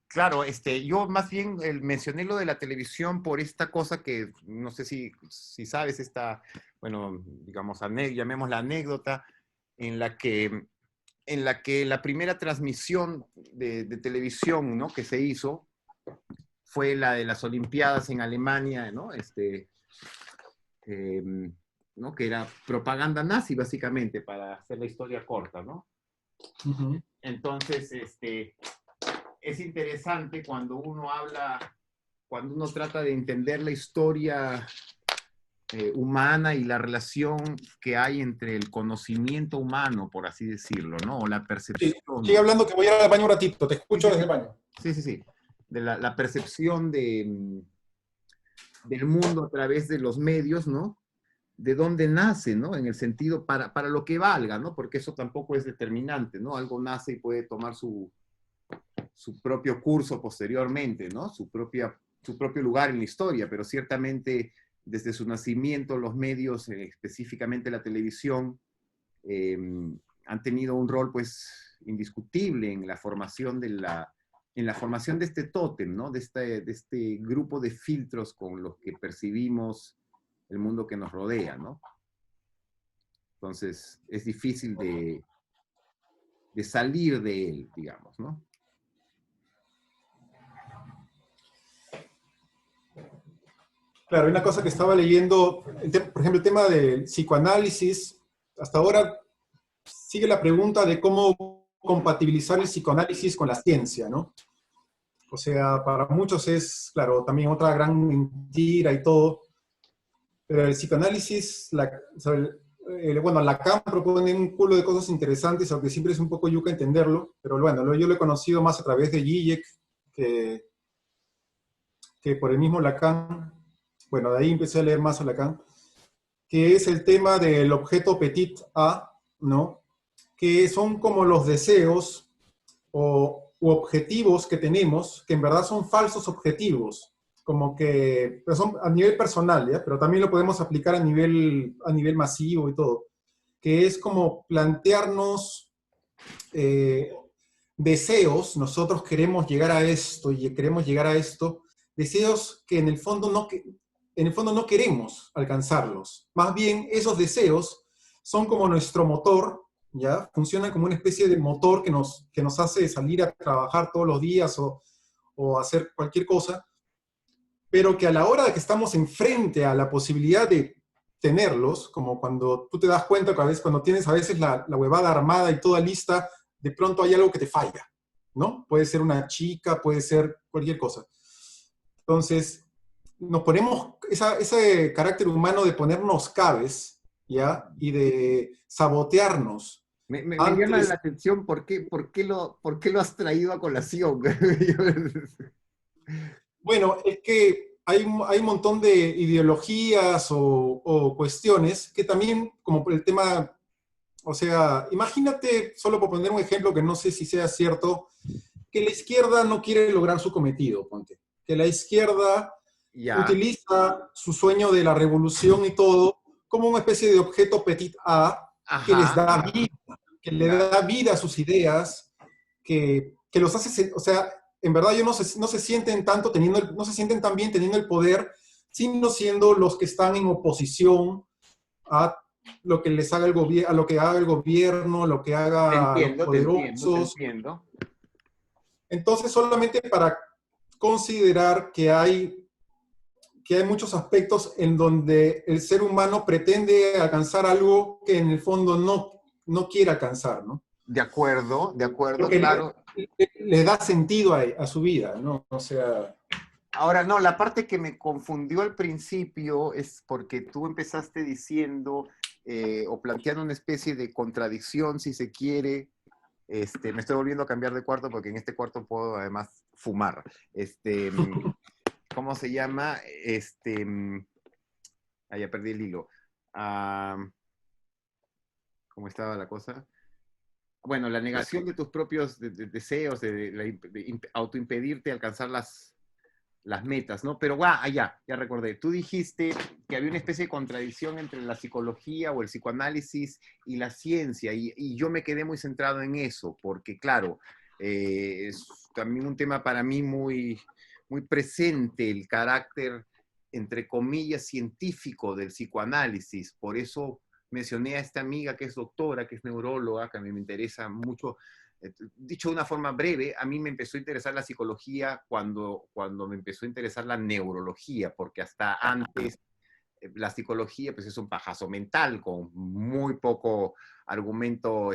Claro, yo más bien mencioné lo de la televisión por esta cosa que no sé si sabes, bueno, digamos, llamémosla anécdota, en la que, la primera transmisión de televisión, ¿no? que se hizo fue la de las Olimpiadas en Alemania, ¿no? Eh, ¿no? Que era propaganda nazi, básicamente, para hacer la historia corta, ¿no? Uh-huh. Entonces, es interesante cuando uno trata de entender la historia humana y la relación que hay entre el conocimiento humano, por así decirlo, ¿no? O la Sí, percepción. sigue hablando que voy a ir al baño un ratito, te Sí, escucho sí, desde sí. el baño. Sí, sí, sí. De la percepción del mundo a través de los medios, ¿no? De dónde nace, ¿no? En el sentido para lo que valga, ¿no? Porque eso tampoco es determinante, ¿no? Algo nace y puede tomar su propio curso posteriormente, ¿no? Su propio lugar en la historia, pero ciertamente desde su nacimiento los medios, específicamente la televisión, eh, han tenido un rol pues indiscutible en la formación en la formación de este tótem, ¿no? De este grupo de filtros con los que percibimos el mundo que nos rodea, ¿no? Entonces es difícil de salir de él, digamos, ¿no? Claro, hay una cosa que estaba leyendo, por ejemplo, el tema del psicoanálisis, hasta ahora sigue la pregunta de cómo compatibilizar el psicoanálisis con la ciencia, ¿no? O sea, para muchos es, claro, también otra gran mentira y todo, pero el psicoanálisis, o sea, bueno, Lacan propone un culo de cosas interesantes, aunque siempre es un poco yuca entenderlo, pero bueno, yo lo he conocido más a través de Zizek que por el mismo Lacan. Bueno, de ahí empecé a leer más a Lacan, que es el tema del objeto petit a, ¿no? Que son como los deseos u objetivos que tenemos, que en verdad son falsos objetivos, como que pero son a nivel personal, ¿ya? Pero también lo podemos aplicar a nivel masivo y todo, que es como plantearnos, eh, deseos, nosotros queremos llegar a esto y queremos llegar a esto, deseos que en el fondo no queremos alcanzarlos. Más bien, esos deseos son como nuestro motor, ¿ya? Funcionan como una especie de motor que nos hace salir a trabajar todos los días o hacer cualquier cosa, pero que a la hora de que estamos enfrente a la posibilidad de tenerlos, como cuando tú te das cuenta que a veces cuando tienes a veces la huevada armada y toda lista, de pronto hay algo que te falla, ¿no? Puede ser una chica, puede ser cualquier cosa. Entonces, nos ponemos ese carácter humano de ponernos cabes, ¿ya? Y de sabotearnos Me llama antes. la atención por qué lo has traído a colación. Bueno, es que hay un montón de ideologías o cuestiones que también, como por el tema, o sea, imagínate, solo por poner un ejemplo que no sé si sea cierto, que la izquierda no quiere lograr su cometido, ponte. Que la izquierda Ya, utiliza su sueño de la revolución y todo como una especie de objeto petit a que les ajá, da vida, que le ya. da vida a sus ideas, que los hace, o sea, en verdad ellos no se sienten tanto teniendo, no se sienten tan bien teniendo el poder, sino siendo los que están en oposición a lo que les haga el gobierno, a lo que haga el gobierno, lo que haga a los Te entiendo, te poderosos. entiendo. Entonces, solamente para considerar que hay muchos aspectos en donde el ser humano pretende alcanzar algo que en el fondo no quiere alcanzar, ¿no? De acuerdo, Porque claro. le da sentido a su vida, ¿no? O sea, Ahora, no, la parte que me confundió al principio es porque tú empezaste diciendo o planteando una especie de contradicción, si se quiere. Me estoy volviendo a cambiar de cuarto porque en este cuarto puedo además fumar. ¿Cómo se llama? Ya perdí el hilo. Ah, ¿cómo estaba la cosa? Bueno, la negación de tus propios deseos, de autoimpedirte alcanzar las metas, ¿no? Pero ya recordé. Tú dijiste que había una especie de contradicción entre la psicología o el psicoanálisis y la ciencia, y yo me quedé muy centrado en eso, porque claro, es también un tema para mí muy, muy presente, el carácter, entre comillas, científico del psicoanálisis. Por eso mencioné a esta amiga que es doctora, que es neuróloga, que a mí me interesa mucho. Dicho de una forma breve, a mí me empezó a interesar la psicología cuando me empezó a interesar la neurología, porque hasta antes la psicología pues es un pajazo mental con muy poco argumento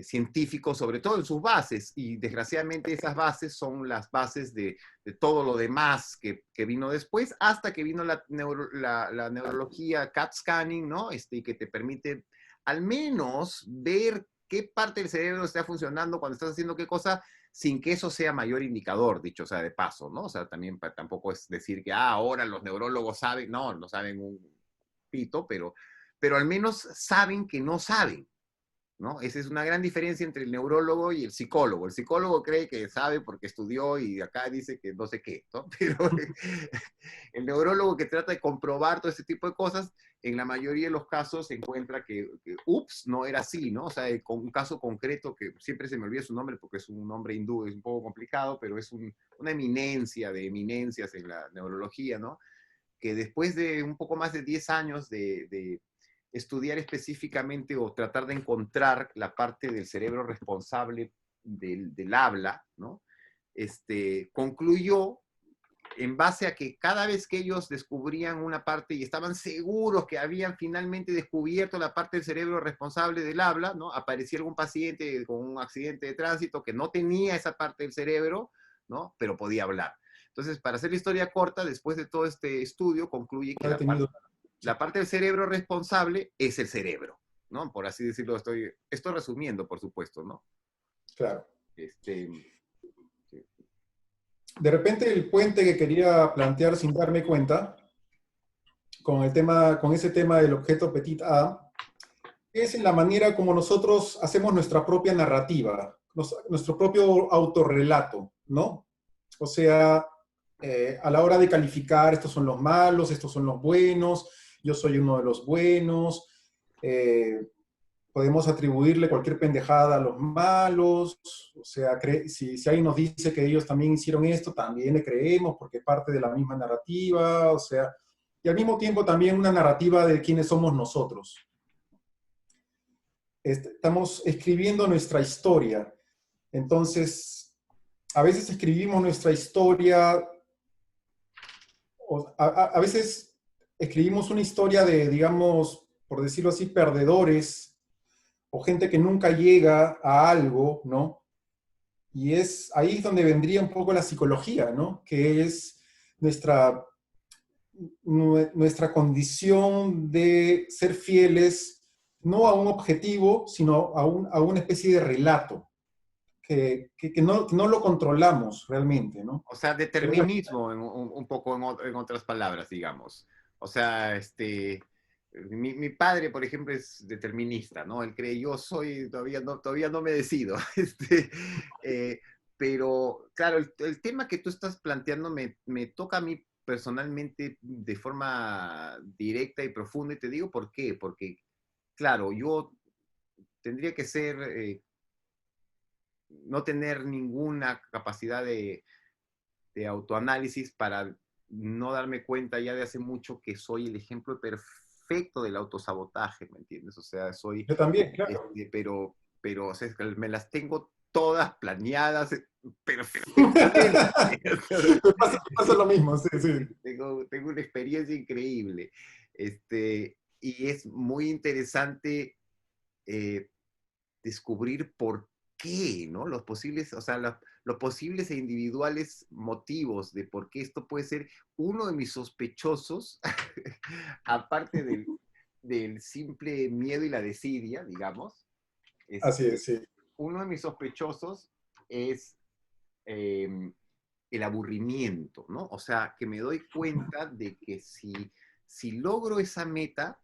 científico, sobre todo en sus bases, y desgraciadamente esas bases son las bases de todo lo demás que vino después, hasta que vino la neurología CAT scanning, ¿no? Y que te permite al menos ver qué parte del cerebro está funcionando cuando estás haciendo qué cosa, sin que eso sea mayor indicador, dicho sea de paso, ¿no? O sea, también tampoco es decir que ahora los neurólogos saben, no saben un pito, pero al menos saben que no saben, ¿no? Esa es una gran diferencia entre el neurólogo y el psicólogo. El psicólogo cree que sabe porque estudió y acá dice que no sé qué, ¿no? Pero el neurólogo que trata de comprobar todo este tipo de cosas, en la mayoría de los casos se encuentra que ups, no era así, ¿no? O sea, con un caso concreto que siempre se me olvida su nombre porque es un nombre hindú, es un poco complicado, pero es una eminencia de eminencias en la neurología, ¿no? Que después de un poco más de 10 años de estudiar específicamente o tratar de encontrar la parte del cerebro responsable del habla, ¿no? Concluyó en base a que cada vez que ellos descubrían una parte y estaban seguros que habían finalmente descubierto la parte del cerebro responsable del habla, ¿no? Aparecía algún paciente con un accidente de tránsito que no tenía esa parte del cerebro, ¿no? Pero podía hablar. Entonces, para hacer la historia corta, después de todo este estudio, concluye que ha tenido, la parte del cerebro responsable es el cerebro, ¿no? Por así decirlo, estoy resumiendo, por supuesto, ¿no? claro. Este, De repente el puente que quería plantear sin darme cuenta, con ese tema del objeto petit a, es en la manera como nosotros hacemos nuestra propia narrativa, nuestro propio autorrelato, ¿no? O sea, a la hora de calificar, estos son los malos, estos son los buenos, yo soy uno de los buenos, podemos atribuirle cualquier pendejada a los malos, o sea, si alguien nos dice que ellos también hicieron esto, también le creemos porque es parte de la misma narrativa, o sea, y al mismo tiempo también una narrativa de quiénes somos nosotros. Estamos escribiendo nuestra historia, entonces, a veces escribimos nuestra historia, a veces escribimos una historia de, digamos, por decirlo así, perdedores, o gente que nunca llega a algo, ¿no? Y es ahí donde vendría un poco la psicología, ¿no? Que es nuestra, nuestra condición de ser fieles no a un objetivo, sino a una especie de relato, que no lo controlamos realmente, ¿no? O sea, Pero bueno, determinismo, un poco en otras palabras, digamos. O sea, mi padre, por ejemplo, es determinista, ¿no? Él cree, yo soy, todavía no me decido. Eh, pero, claro, el tema que tú estás planteando me toca a mí personalmente de forma directa y profunda, y te digo por qué. Porque, claro, yo tendría que ser, no tener ninguna capacidad de autoanálisis para no darme cuenta ya de hace mucho que soy el ejemplo perfecto del autosabotaje, ¿me entiendes? O sea, soy, yo también, claro. pero o sea, es que me las tengo todas planeadas perfectamente. Me pasa lo mismo, sí, sí. Tengo una experiencia increíble. Y es muy interesante eh, descubrir por qué, ¿no? Los posibles, o sea, los posibles e individuales motivos de por qué esto puede ser uno de mis sospechosos, aparte del simple miedo y la desidia, digamos, Así este, es, sí. uno de mis sospechosos es el aburrimiento, ¿no? O sea, que me doy cuenta de que si logro esa meta,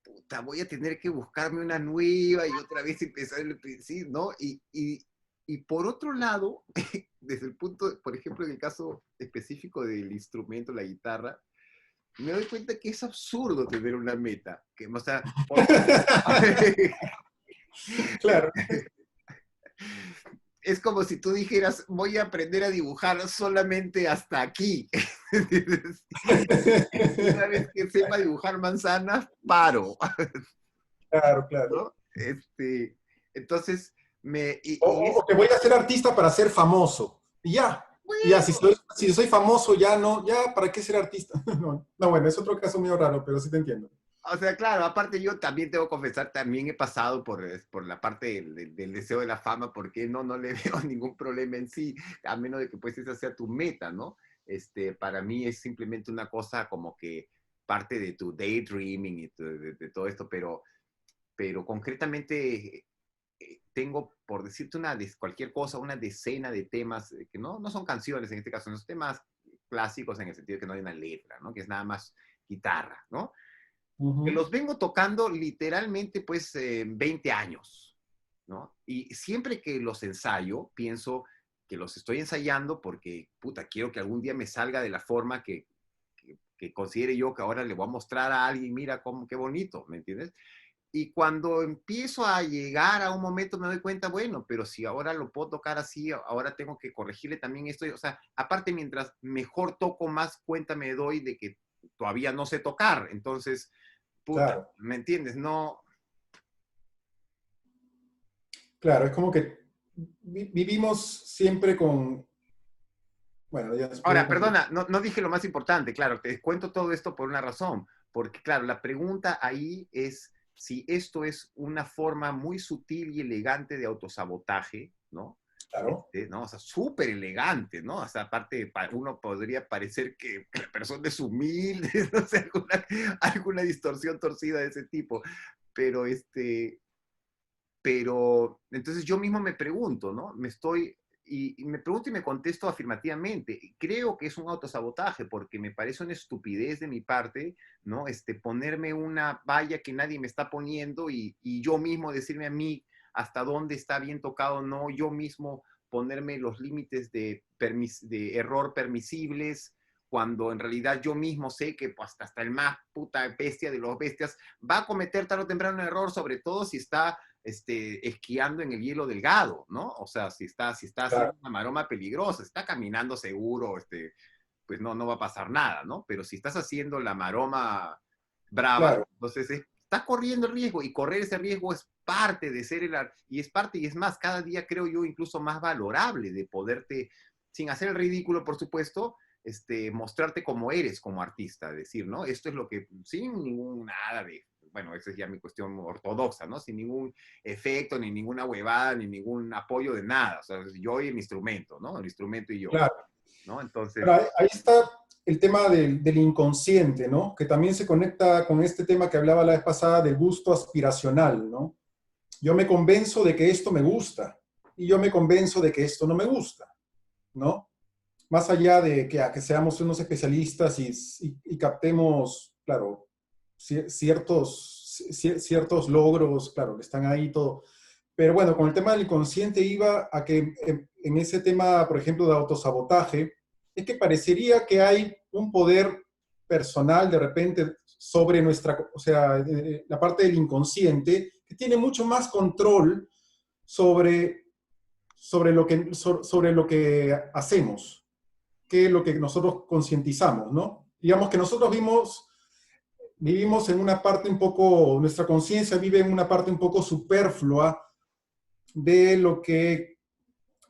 puta, voy a tener que buscarme una nueva y otra vez empezar el principio, ¿no? Y por otro lado, desde el punto, por ejemplo, en el caso específico del instrumento, la guitarra, me doy cuenta que es absurdo tener una meta. Que, o sea, Claro. es como si tú dijeras, voy a aprender a dibujar solamente hasta aquí. Una vez que sepa dibujar manzanas, paro. Claro, claro. ¿No? Entonces, O que voy a ser artista para ser famoso. Y ya. Y ya, bueno, si soy famoso, ya no, ya, ¿para qué ser artista? No, no, bueno, es otro caso medio raro, pero sí te entiendo. o sea, claro, aparte yo también tengo que confesar, también he pasado por la parte del deseo de la fama, porque no le veo ningún problema en sí, a menos de que pues esa sea tu meta, ¿no? Para mí es simplemente una cosa como que parte de tu daydreaming y de todo esto, pero concretamente tengo, por decirte cualquier cosa, una decena de temas que no son canciones en este caso, son temas clásicos en el sentido de que no hay una letra, ¿no? Que es nada más guitarra, ¿no? Que Ujú. los vengo tocando literalmente pues 20 años, ¿no? Y siempre que los ensayo, pienso que los estoy ensayando porque, puta, quiero que algún día me salga de la forma que considere yo que ahora le voy a mostrar a alguien, mira cómo, qué bonito, ¿me entiendes? Y cuando empiezo a llegar a un momento me doy cuenta, bueno, pero si ahora lo puedo tocar así, ahora tengo que corregirle también esto. O sea, aparte, mientras mejor toco, más cuenta me doy de que todavía no sé tocar. Entonces, puta, Claro, ¿me entiendes? No. claro, es como que vivimos siempre con, bueno, ya se puede Ahora, complicar. perdona, no dije lo más importante, claro, te cuento todo esto por una razón, porque claro, la pregunta ahí es si esto es una forma muy sutil y elegante de autosabotaje, ¿no? Claro. ¿No? O sea, súper elegante, ¿no? O sea, aparte, uno podría parecer que la persona es humilde, no sé, alguna distorsión torcida de ese tipo, pero pero entonces yo mismo me pregunto, ¿no? Y me pregunto y me contesto afirmativamente. Creo que es un autosabotaje porque me parece una estupidez de mi parte, ¿no? Ponerme una valla que nadie me está poniendo y yo mismo decirme a mí hasta dónde está bien tocado o no, yo mismo ponerme los límites de error permisibles cuando en realidad yo mismo sé que pues, hasta el más puta bestia de los bestias va a cometer tarde o temprano un error, sobre todo si está esquiando en el hielo delgado, ¿no? O sea, si está haciendo Claro, una maroma peligrosa, si está caminando seguro, pues no va a pasar nada, ¿no? Pero si estás haciendo la maroma brava, claro, entonces estás corriendo el riesgo y correr ese riesgo es parte de ser y es parte y es más, cada día creo yo incluso más valorable de poderte, sin hacer el ridículo, por supuesto, mostrarte como eres como artista, decir, ¿no? Esto es lo que, sin ningún nada de, bueno, esa es ya mi cuestión ortodoxa, ¿no? Sin ningún efecto, ni ninguna huevada, ni ningún apoyo de nada, o sea, yo y el instrumento, ¿no? El instrumento y yo, claro. ¿no? Entonces, Pero ahí está el tema del inconsciente, ¿no? Que también se conecta con este tema que hablaba la vez pasada del gusto aspiracional, ¿no? Yo me convenzo de que esto me gusta y yo me convenzo de que esto no me gusta, ¿no? Más allá de que seamos unos especialistas y captemos, claro, ciertos logros, claro, que están ahí todo. Pero bueno, con el tema del inconsciente iba a que en ese tema, por ejemplo, de autosabotaje, es que parecería que hay un poder personal de repente sobre nuestra, o sea, la parte del inconsciente, que tiene mucho más control sobre, sobre lo que hacemos que lo que nosotros concientizamos, ¿no? Digamos que nosotros vivimos en una parte un poco, nuestra conciencia vive en una parte un poco superflua de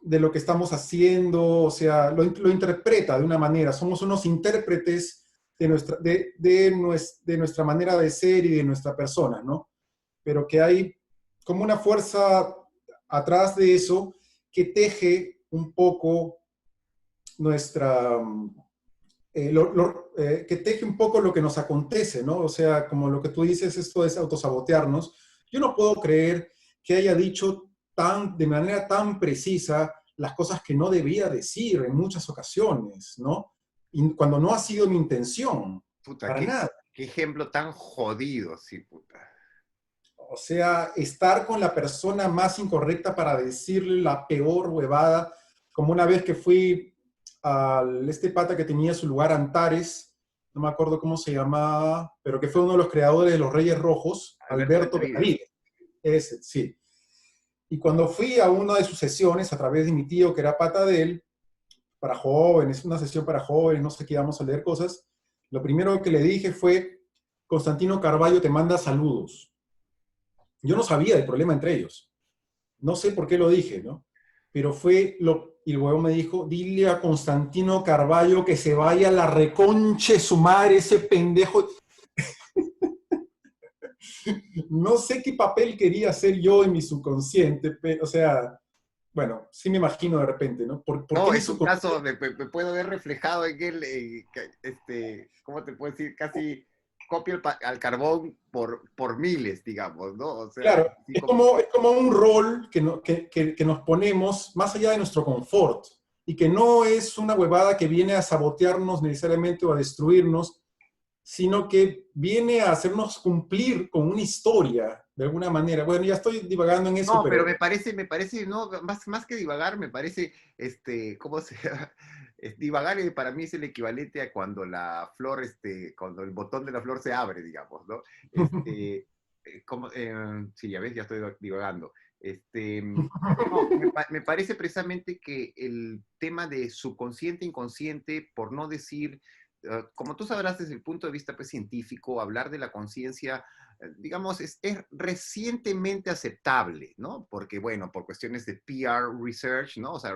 de lo que estamos haciendo, o sea, lo interpreta de una manera, somos unos intérpretes de nuestra manera de ser y de nuestra persona, ¿no? Pero que hay como una fuerza atrás de eso que teje un poco nuestra, que teje un poco lo que nos acontece, ¿no? O sea, como lo que tú dices, esto es autosabotearnos. Yo no puedo creer que haya dicho de manera tan precisa las cosas que no debía decir en muchas ocasiones, ¿no? Y cuando no ha sido mi intención, puta, para nada. qué ejemplo tan jodido, sí, puta. O sea, estar con la persona más incorrecta para decirle la peor huevada, como una vez que fui al este pata que tenía su lugar Antares, no me acuerdo cómo se llamaba, pero que fue uno de los creadores de los Reyes Rojos, Alberto Alberto Benavides. Benavides. Ese, sí. Y cuando fui a una de sus sesiones a través de mi tío, que era pata de él, para jóvenes, una sesión para jóvenes, no sé qué íbamos a leer cosas, lo primero que le dije fue, Constantino Carballo te manda saludos. Yo no sabía del problema entre ellos. No sé por qué lo dije, ¿no? Pero fue lo... Y el huevón me dijo, dile a Constantino Carballo que se vaya a la reconche su madre, ese pendejo. No sé qué papel quería hacer yo en mi subconsciente, pero, o sea, bueno, sí me imagino de repente, ¿no? ¿Por qué No, mi es un caso, subconsciente? me puedo ver reflejado en él, ¿cómo te puedo decir? Casi copia al carbón por miles, digamos, ¿no? O sea, Claro, así como, es como un rol que nos ponemos más allá de nuestro confort y que no es una huevada que viene a sabotearnos necesariamente o a destruirnos, sino que viene a hacernos cumplir con una historia, de alguna manera. Bueno, ya estoy divagando en eso, no, pero pero me parece, no, más que divagar, me parece, ¿cómo se llama? Divagar para mí es el equivalente a cuando la flor, cuando el botón de la flor se abre, digamos, ¿no? Sí, ya ves, ya estoy divagando. No, me parece precisamente que el tema de subconsciente, inconsciente, por no decir, como tú sabrás desde el punto de vista pues, científico, hablar de la conciencia digamos, es recientemente aceptable, ¿no? Porque, bueno, por cuestiones de PR research, ¿no? O sea,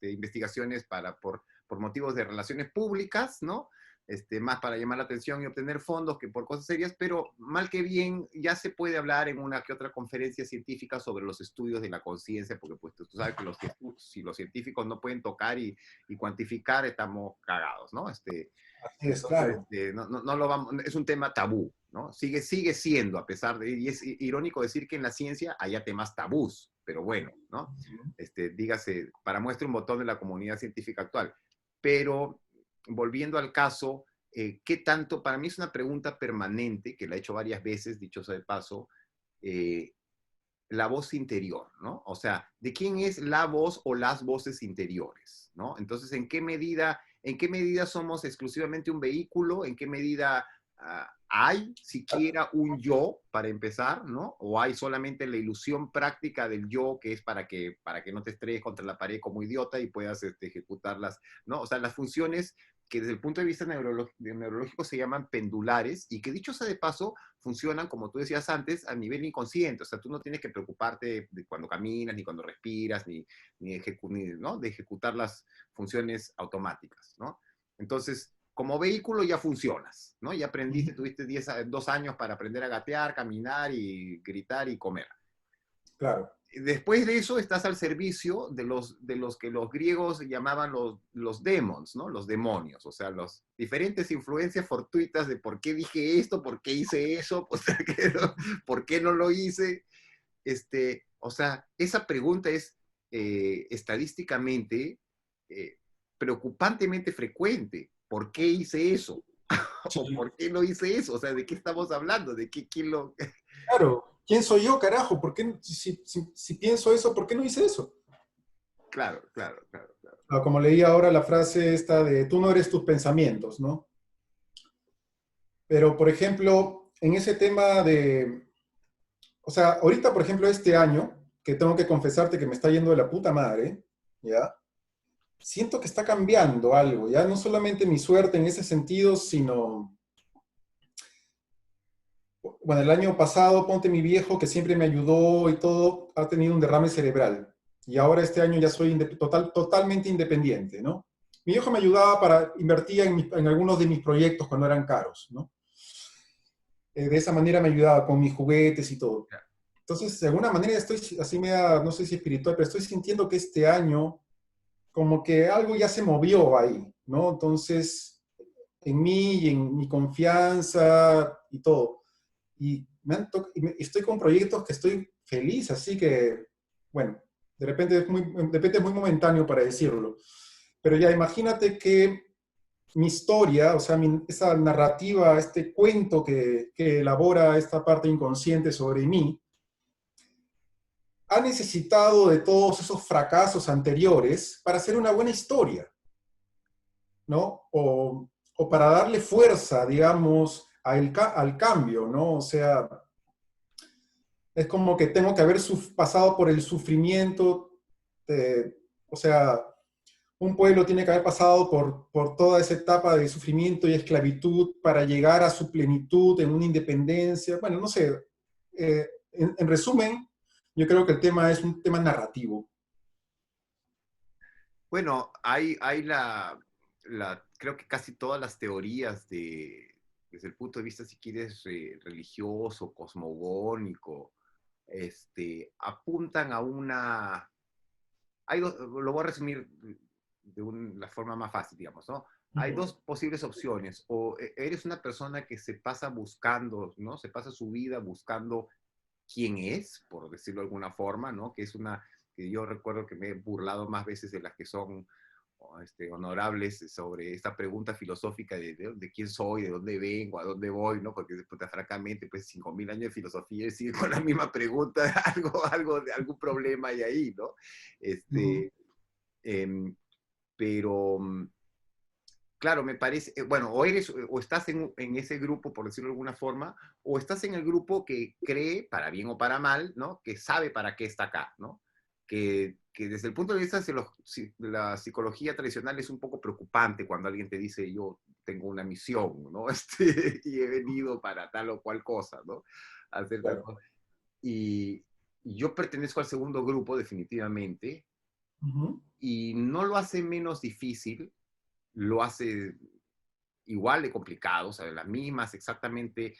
investigaciones por motivos de relaciones públicas, ¿no? Más para llamar la atención y obtener fondos que por cosas serias, pero mal que bien ya se puede hablar en una que otra conferencia científica sobre los estudios de la conciencia, porque pues tú sabes que si los científicos no pueden tocar y cuantificar, estamos cagados, ¿no? así es, Entonces, claro. no lo vamos, es un tema tabú, ¿no? Sigue siendo, a pesar de, y es irónico decir que en la ciencia haya temas tabús, pero bueno, ¿no? Dígase, para muestra un botón de la comunidad científica actual. Pero, volviendo al caso, ¿qué tanto? Para mí es una pregunta permanente, que la he hecho varias veces, dicho sea de paso, eh, la voz interior, ¿no? O sea, ¿de quién es la voz o las voces interiores, ¿no? Entonces, ¿en qué medida ¿En qué medida somos exclusivamente un vehículo? ¿En qué medida hay siquiera un yo para empezar, ¿no? ¿O hay solamente la ilusión práctica del yo que es para que no te estrelles contra la pared como idiota y puedas ejecutarlas, ¿no? O sea, las funciones que desde el punto de vista neurológico se llaman pendulares y que dicho sea de paso, funcionan, como tú decías antes, a nivel inconsciente. O sea, tú no tienes que preocuparte de cuando caminas, ni cuando respiras, ¿no? De ejecutar las funciones automáticas, ¿no? Entonces, como vehículo ya funcionas, ¿no? Ya aprendiste, tuviste 2 años para aprender a gatear, caminar y gritar y comer. Claro. Después de eso estás al servicio de los que los griegos llamaban los demons, ¿no? Los demonios, o sea, las diferentes influencias fortuitas de por qué dije esto, por qué hice eso, por qué no lo hice. O sea, esa pregunta es estadísticamente preocupantemente frecuente. ¿Por qué hice eso? ¿O por qué no hice eso? O sea, ¿de qué estamos hablando? ¿De quién lo...? Claro, ¿quién soy yo, carajo? ¿Por qué, si pienso eso, ¿por qué no hice eso? Claro, claro, claro, claro. Como leí ahora la frase esta de tú no eres tus pensamientos, ¿no? Pero, por ejemplo, en ese tema de, o sea, ahorita, por ejemplo, este año, que tengo que confesarte que me está yendo de la puta madre, ¿ya? Siento que está cambiando algo, ya no solamente mi suerte en ese sentido, sino, bueno, el año pasado, ponte mi viejo, que siempre me ayudó y todo, ha tenido un derrame cerebral. Y ahora este año ya soy totalmente independiente, ¿no? Mi viejo me ayudaba para, invertía en algunos de mis proyectos cuando eran caros, ¿no? De esa manera me ayudaba con mis juguetes y todo. Entonces, de alguna manera estoy así no sé si espiritual, pero estoy sintiendo que este año como que algo ya se movió ahí, ¿no? Entonces, en mí y en mi confianza y todo. Estoy con proyectos que estoy feliz, así que, bueno, de repente es muy momentáneo para decirlo. Pero ya imagínate que mi historia, o sea, esa narrativa, este cuento que elabora esta parte inconsciente sobre mí, ha necesitado de todos esos fracasos anteriores para hacer una buena historia, ¿no? O para darle fuerza, digamos, al cambio, ¿no? O sea, es como que tengo que haber pasado por el sufrimiento, o sea, un pueblo tiene que haber pasado por toda esa etapa de sufrimiento y esclavitud para llegar a su plenitud en una independencia. Bueno, no sé, en resumen, yo creo que el tema es un tema narrativo. Bueno, hay creo que casi todas las teorías desde el punto de vista, si quieres, religioso, cosmogónico, apuntan a una... lo voy a resumir de la forma más fácil, digamos, ¿no? Hay dos posibles opciones. O eres una persona que se pasa buscando, ¿no? Se pasa su vida buscando quién es, por decirlo de alguna forma, ¿no? Que yo recuerdo que me he burlado más veces de las que son honorables sobre esta pregunta filosófica de quién soy, de dónde vengo, a dónde voy, ¿no? Porque francamente, pues 5.000 años de filosofía y sigue con la misma pregunta, algún problema hay ahí, ¿no? Pero, claro, me parece, bueno, o estás en ese grupo, por decirlo de alguna forma, o estás en el grupo que cree, para bien o para mal, ¿no? Que sabe para qué está acá, ¿no? Que desde el punto de vista de la psicología tradicional es un poco preocupante cuando alguien te dice, yo tengo una misión, ¿no? Y he venido para tal o cual cosa, ¿no? A hacer tal cosa. Y yo pertenezco al segundo grupo, definitivamente, y no lo hace menos difícil, lo hace igual de complicado, o sea, las mismas exactamente,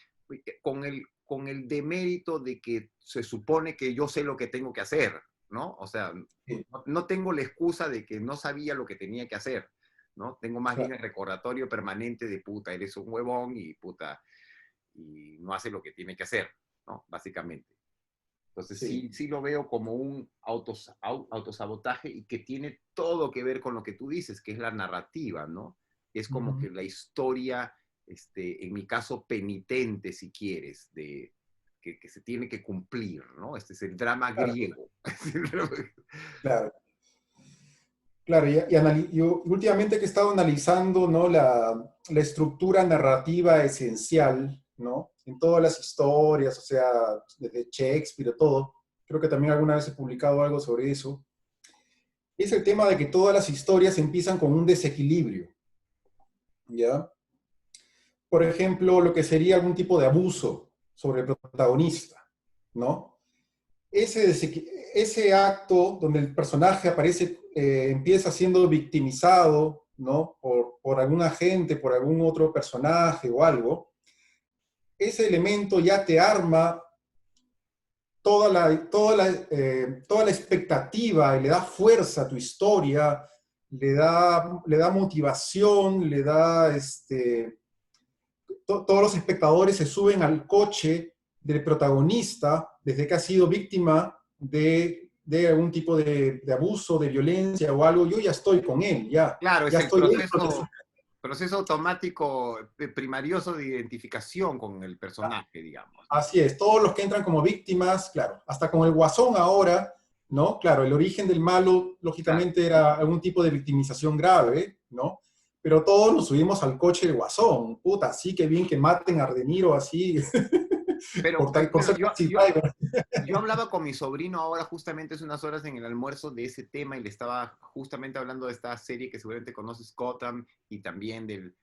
con el demérito de que se supone que yo sé lo que tengo que hacer, ¿no? O sea, no tengo la excusa de que no sabía lo que tenía que hacer, ¿no? Tengo más bien el recordatorio permanente de puta, eres un huevón y puta, y no hace lo que tiene que hacer, ¿no? Básicamente. Entonces sí lo veo como un autosabotaje y que tiene todo que ver con lo que tú dices, que es la narrativa, ¿no? Es como que la historia, en mi caso, penitente, si quieres, que se tiene que cumplir, ¿no? Este es el drama griego. Claro. Claro, yo últimamente que he estado analizando, ¿no? La estructura narrativa esencial, ¿no? En todas las historias, o sea, desde Shakespeare, todo. Creo que también alguna vez he publicado algo sobre eso. Es el tema de que todas las historias empiezan con un desequilibrio, ¿ya? Por ejemplo, lo que sería algún tipo de abuso sobre el protagonista, ¿no? Ese acto donde el personaje aparece, empieza siendo victimizado, ¿no? Por algún agente, por algún otro personaje o algo, ese elemento ya te arma toda la expectativa y le da fuerza a tu historia, le da motivación, todos los espectadores se suben al coche del protagonista desde que ha sido víctima de algún tipo de abuso, de violencia o algo. Yo ya estoy con él, ya, Claro, es ya el estoy dentro de su... proceso automático primarioso de identificación con el personaje, digamos, ¿no? Así es, todos los que entran como víctimas, claro, hasta con el Guasón ahora, ¿no? Claro, el origen del malo, Claro. lógicamente, era algún tipo de victimización grave, ¿no? Pero todos nos subimos al coche del Guasón. Puta, sí, que bien que maten a De Niro así, por Pero ser taxi driver. yo hablaba con mi sobrino ahora justamente hace unas horas en el almuerzo de ese tema y le estaba justamente hablando de esta serie que seguramente conoces, Gotham, y también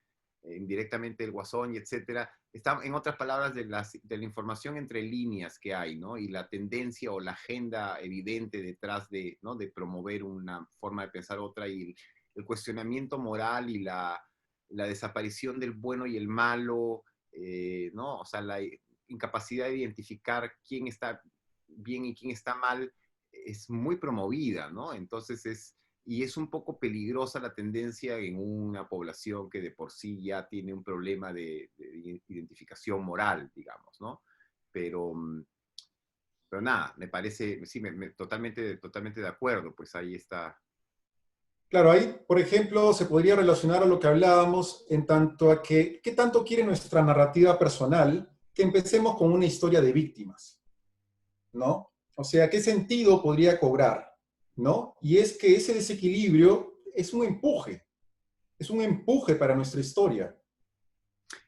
indirectamente del Guasón y etcétera. Está, en otras palabras, de la información entre líneas que hay, ¿no? Y la tendencia o la agenda evidente detrás de, ¿no? De promover una forma de pensar otra y el cuestionamiento moral y la desaparición del bueno y el malo, ¿no? O sea, la incapacidad de identificar quién está bien y quién está mal es muy promovida, ¿no? Entonces y es un poco peligrosa la tendencia en una población que de por sí ya tiene un problema de identificación moral, digamos, ¿no? Pero, pero nada, me parece, sí, totalmente de acuerdo, pues ahí está. Claro, ahí, por ejemplo, se podría relacionar a lo que hablábamos en tanto a que, ¿qué tanto quiere nuestra narrativa personal que empecemos con una historia de víctimas? ¿No? O sea, ¿qué sentido podría cobrar? ¿No? Y es que ese desequilibrio es un empuje para nuestra historia.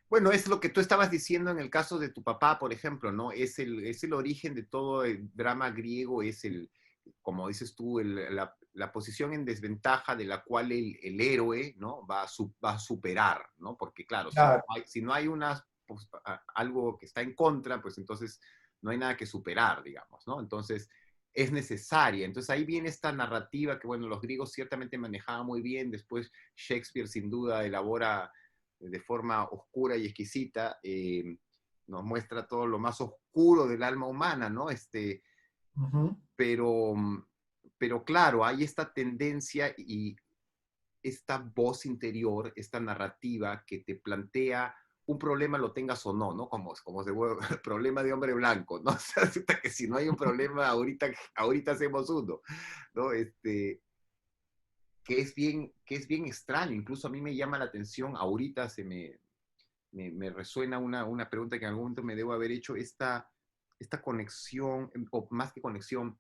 Bueno, es lo que tú estabas diciendo en el caso de tu papá, por ejemplo, ¿no? Es el origen de todo el drama griego, es como dices tú, la posición en desventaja de la cual el héroe, ¿no? Va a superar, ¿no? Porque claro, Claro, si no hay pues, algo que está en contra, pues entonces no hay nada que superar, digamos, ¿no? Entonces es necesaria. Entonces ahí viene esta narrativa que, bueno, los griegos ciertamente manejaban muy bien, después Shakespeare sin duda elabora de forma oscura y exquisita, nos muestra todo lo más oscuro del alma humana, ¿no? uh-huh. Pero, pero claro, hay esta tendencia y esta voz interior, esta narrativa que te plantea un problema lo tengas o no, ¿no? Como se vuelve el problema de hombre blanco, ¿no? O sea, que si no hay un problema, ahorita hacemos uno, ¿no? Que es bien extraño, incluso a mí me llama la atención, ahorita me resuena una pregunta que en algún momento me debo haber hecho, esta conexión, o más que conexión,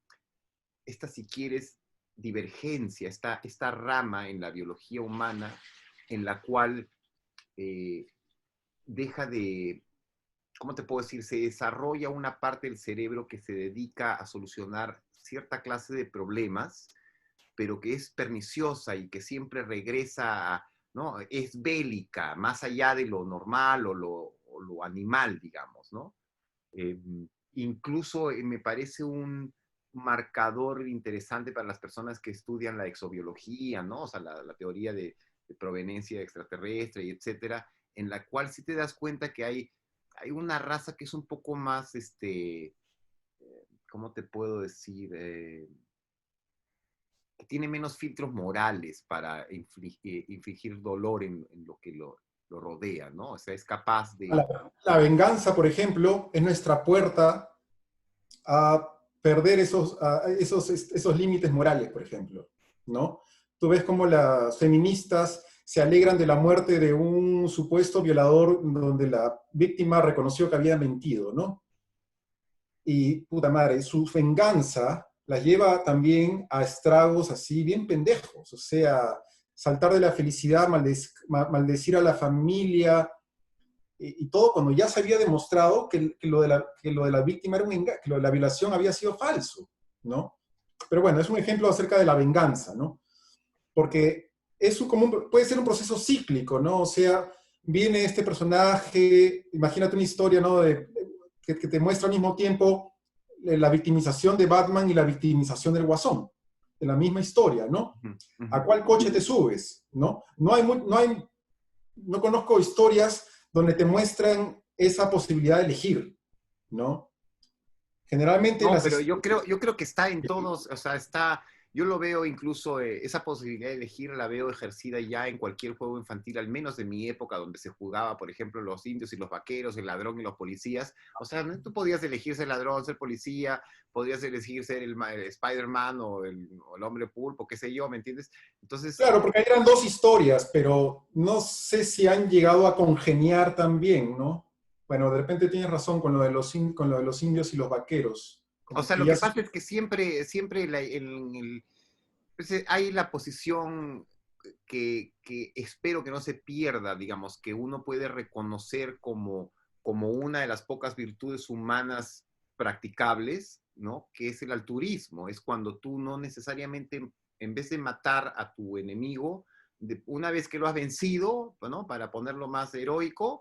esta, si quieres, divergencia, esta rama en la biología humana en la cual eh, deja de, ¿cómo te puedo decir? Se desarrolla una parte del cerebro que se dedica a solucionar cierta clase de problemas, pero que es perniciosa y que siempre regresa a, ¿no? Es bélica, más allá de lo normal o lo animal, digamos, ¿no? Eh, incluso me parece un marcador interesante para las personas que estudian la exobiología, ¿no? O sea, la teoría de proveniencia extraterrestre y etcétera, en la cual sí te das cuenta que hay una raza que es un poco más, ¿cómo te puedo decir? Que tiene menos filtros morales para infligir dolor en lo que lo rodea, ¿no? O sea, es capaz de... La venganza, por ejemplo, es nuestra puerta a perder esos límites morales, por ejemplo, ¿no? Tú ves cómo las feministas se alegran de la muerte de un supuesto violador donde la víctima reconoció que había mentido, ¿no? Y, puta madre, su venganza, las lleva también a estragos así bien pendejos, o sea, saltar de la felicidad, maldecir a la familia, y todo cuando ya se había demostrado que lo de la víctima era un engaño, que lo de la violación había sido falso, ¿no? Pero bueno, es un ejemplo acerca de la venganza, ¿no? Porque puede ser un proceso cíclico, ¿no? O sea, viene este personaje, imagínate una historia, ¿no? Que te muestra al mismo tiempo la victimización de Batman y la victimización del Guasón, de la misma historia, ¿no? ¿A cuál coche te subes? ¿No? No conozco historias donde te muestran esa posibilidad de elegir, ¿no? Generalmente No, las pero historias... yo creo que está en todos, o sea, está, yo lo veo incluso, esa posibilidad de elegir la veo ejercida ya en cualquier juego infantil, al menos de mi época, donde se jugaba, por ejemplo, los indios y los vaqueros, el ladrón y los policías. O sea, tú podías elegir ser ladrón, ser policía, podías elegir ser el Spider-Man o el hombre pulpo, qué sé yo, ¿me entiendes? Entonces, Claro, porque eran dos historias, pero no sé si han llegado a congeniar también, ¿no? Bueno, de repente tienes razón con lo de con lo de los indios y los vaqueros. o Como sea, que lo ya que pasa es que siempre pues, hay la posición que espero que no se pierda, digamos, que uno puede reconocer como una de las pocas virtudes humanas practicables, ¿no? Que es el altruismo. Es cuando tú no necesariamente, en vez de matar a tu enemigo, una vez que lo has vencido, ¿no? Para ponerlo más heroico,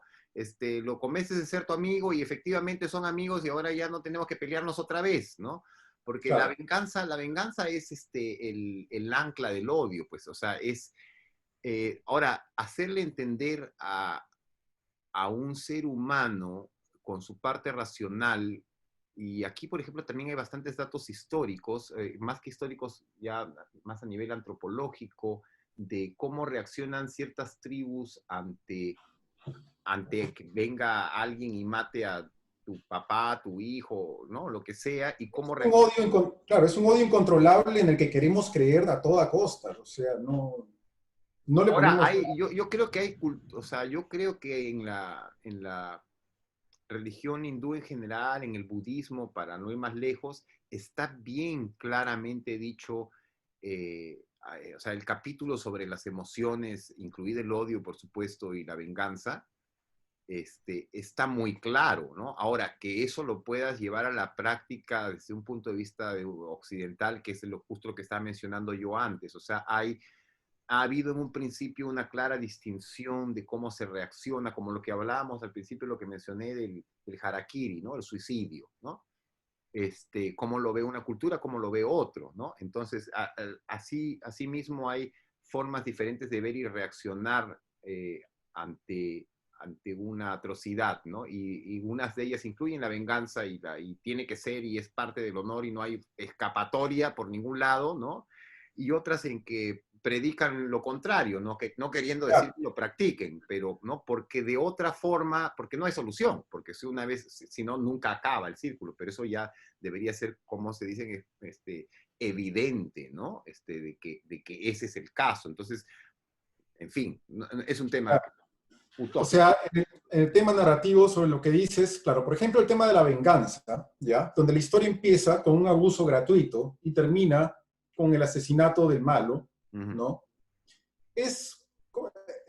lo convences de ser tu amigo y efectivamente son amigos y ahora ya no tenemos que pelearnos otra vez, ¿no? Porque claro, la venganza es el ancla del odio, pues, o sea, ahora, hacerle entender a un ser humano con su parte racional, y aquí, por ejemplo, también hay bastantes datos históricos, más que históricos, ya más a nivel antropológico, de cómo reaccionan ciertas tribus ante que venga alguien y mate a tu papá, a tu hijo, ¿no? Lo que sea, y cómo un reaccionan. odio, claro, es un odio incontrolable en el que queremos creer a toda costa, o sea, no le Ahora, ponemos... yo creo que o sea, yo creo que en la religión hindú en general, en el budismo, para no ir más lejos, está bien claramente dicho, o sea, el capítulo sobre las emociones, incluido el odio, por supuesto, y la venganza, está muy claro, ¿no? Ahora, que eso lo puedas llevar a la práctica desde un punto de vista occidental, que es justo lo que estaba mencionando yo antes, o sea, ha habido en un principio una clara distinción de cómo se reacciona, como lo que hablábamos al principio, lo que mencioné del harakiri, ¿no? El suicidio, ¿no? Cómo lo ve una cultura, cómo lo ve otro, ¿no? Entonces, así mismo hay formas diferentes de ver y reaccionar ante, ante una atrocidad, ¿no? Y unas de ellas incluyen la venganza y tiene que ser y es parte del honor y no hay escapatoria por ningún lado, ¿no? Y otras en que predican lo contrario, no queriendo decir Claro, que lo practiquen, pero no, porque de otra forma, porque no hay solución, porque si no, nunca acaba el círculo, pero eso ya debería ser, como se dice, evidente, ¿no? De que ese es el caso. Entonces, en fin, es un tema claro. O utópico. sea, en el tema narrativo sobre lo que dices, claro, por ejemplo, el tema de la venganza, ¿ya? Donde la historia empieza con un abuso gratuito y termina con el asesinato del malo, Uh -huh. ¿no? Es,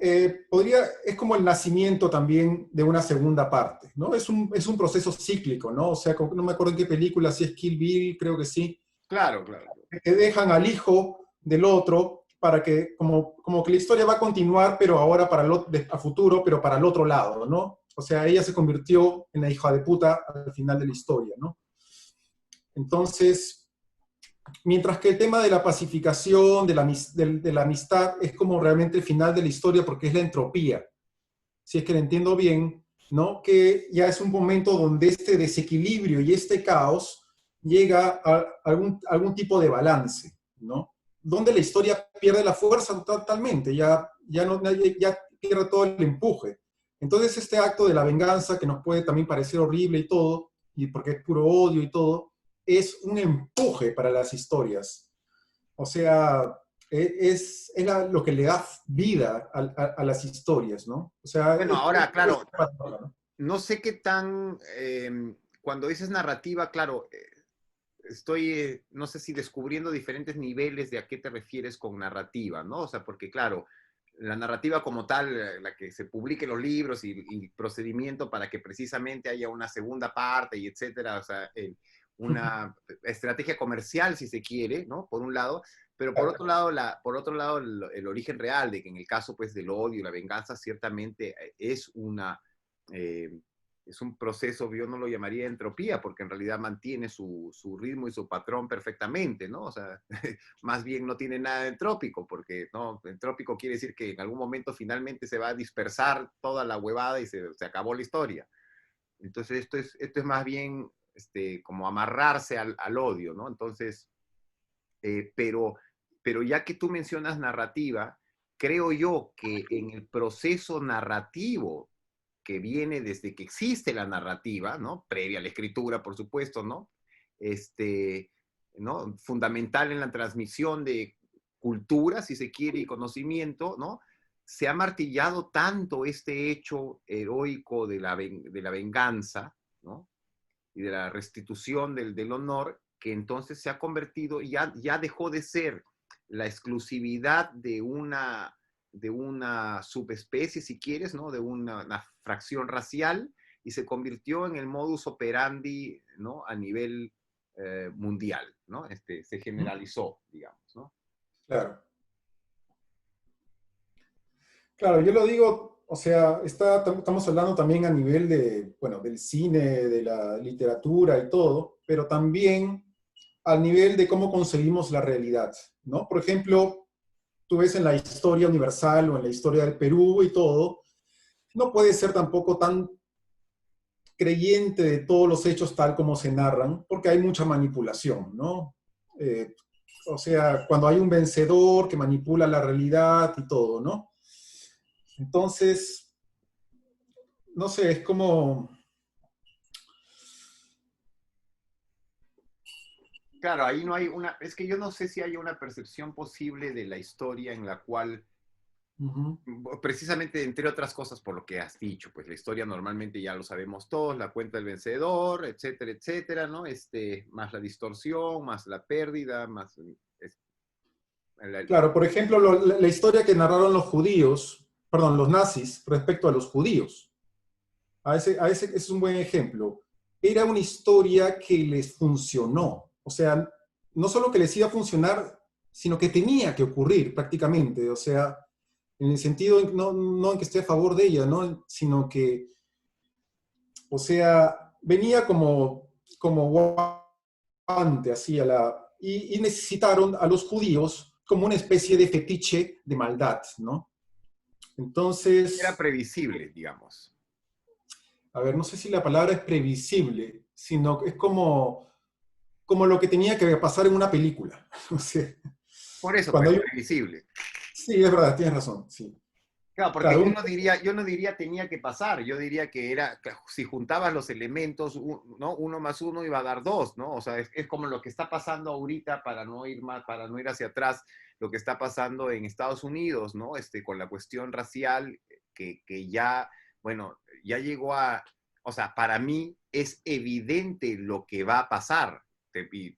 es como el nacimiento también de una segunda parte, ¿no? Es un proceso cíclico, ¿no? O sea, no me acuerdo en qué película, si es Kill Bill, creo que sí, Claro, claro. que dejan al hijo del otro para que, como que la historia va a continuar, pero ahora a futuro, pero para el otro lado, ¿no? O sea, ella se convirtió en la hija de puta al final de la historia, ¿no? Entonces, mientras que el tema de la pacificación, de la amistad, es como realmente el final de la historia porque es la entropía. Si es que lo entiendo bien, ¿no? Que ya es un momento donde este desequilibrio y este caos llega a algún tipo de balance, ¿no? Donde la historia pierde la fuerza totalmente, ya pierde todo el empuje. Entonces este acto de la venganza, que nos puede también parecer horrible y todo, y porque es puro odio y todo, es un empuje para las historias. O sea, lo que le da vida a las historias, ¿no? O sea, Bueno, ahora, claro, ¿no? no sé qué tan, cuando dices narrativa, claro, estoy, no sé si descubriendo diferentes niveles de a qué te refieres con narrativa, ¿no? O sea, porque claro, la narrativa como tal, la que se publique los libros y procedimiento para que precisamente haya una segunda parte y etcétera, o sea, una estrategia comercial, si se quiere, ¿no? Por un lado, pero por otro lado, el origen real de que en el caso, pues, del odio y la venganza, ciertamente es una... Eh, es un proceso, yo no lo llamaría entropía, porque en realidad mantiene su ritmo y su patrón perfectamente, ¿no? O sea, más bien no tiene nada de entrópico, porque no, entrópico quiere decir que en algún momento finalmente se va a dispersar toda la huevada y se acabó la historia. Entonces esto es más bien como amarrarse al odio, ¿no? Entonces, pero ya que tú mencionas narrativa, creo yo que en el proceso narrativo que viene desde que existe la narrativa, ¿no? Previa a la escritura, por supuesto, ¿no? ¿No? Fundamental en la transmisión de cultura, si se quiere, y conocimiento, ¿no? Se ha martillado tanto este hecho heroico de la venganza, ¿no? Y de la restitución del honor, que entonces se ha convertido, ya dejó de ser la exclusividad de una subespecie, si quieres, ¿no? De una fracción racial, y se convirtió en el modus operandi, ¿no? A nivel mundial, ¿no? Se generalizó, digamos, ¿no? Claro. Claro, yo lo digo, o sea, estamos hablando también a nivel de, bueno, del cine, de la literatura y todo, pero también al nivel de cómo conseguimos la realidad, ¿no? Por ejemplo, tú ves en la historia universal o en la historia del Perú y todo, no puede ser tampoco tan creyente de todos los hechos tal como se narran, porque hay mucha manipulación, ¿no? Eh, o sea, cuando hay un vencedor que manipula la realidad y todo, ¿no? Entonces, no sé, es como... Claro, ahí no hay es que yo no sé si hay una percepción posible de la historia en la cual Ujú. precisamente, entre otras cosas, por lo que has dicho, pues la historia normalmente ya lo sabemos todos, la cuenta del vencedor, etcétera, etcétera, ¿no? Más la distorsión, más la pérdida, más... Claro, por ejemplo, la historia que narraron los judíos, perdón, los nazis respecto a los judíos. Ese es un buen ejemplo. Era una historia que les funcionó. O sea, no solo que les iba a funcionar, sino que tenía que ocurrir prácticamente. O sea, en el sentido, no en que esté a favor de ella, ¿no? Sino que, o sea, venía como guante, así y necesitaron a los judíos como una especie de fetiche de maldad, ¿no? era Entonces, previsible, digamos. a ver, no sé si la palabra es previsible, sino que es como lo que tenía que pasar en una película. O sea, Por eso, cuando pues, hay... previsible. Sí, es verdad, tienes razón, sí. Claro, porque Claro, yo no diría tenía que pasar, yo diría que era, que si juntabas los elementos, ¿no? Uno más uno iba a dar dos, ¿no? O sea, es como lo que está pasando ahorita, para no ir más, para no ir hacia atrás, lo que está pasando en Estados Unidos, ¿no? Con la cuestión racial, que ya, bueno, ya llegó a, o sea, para mí es evidente lo que va a pasar, y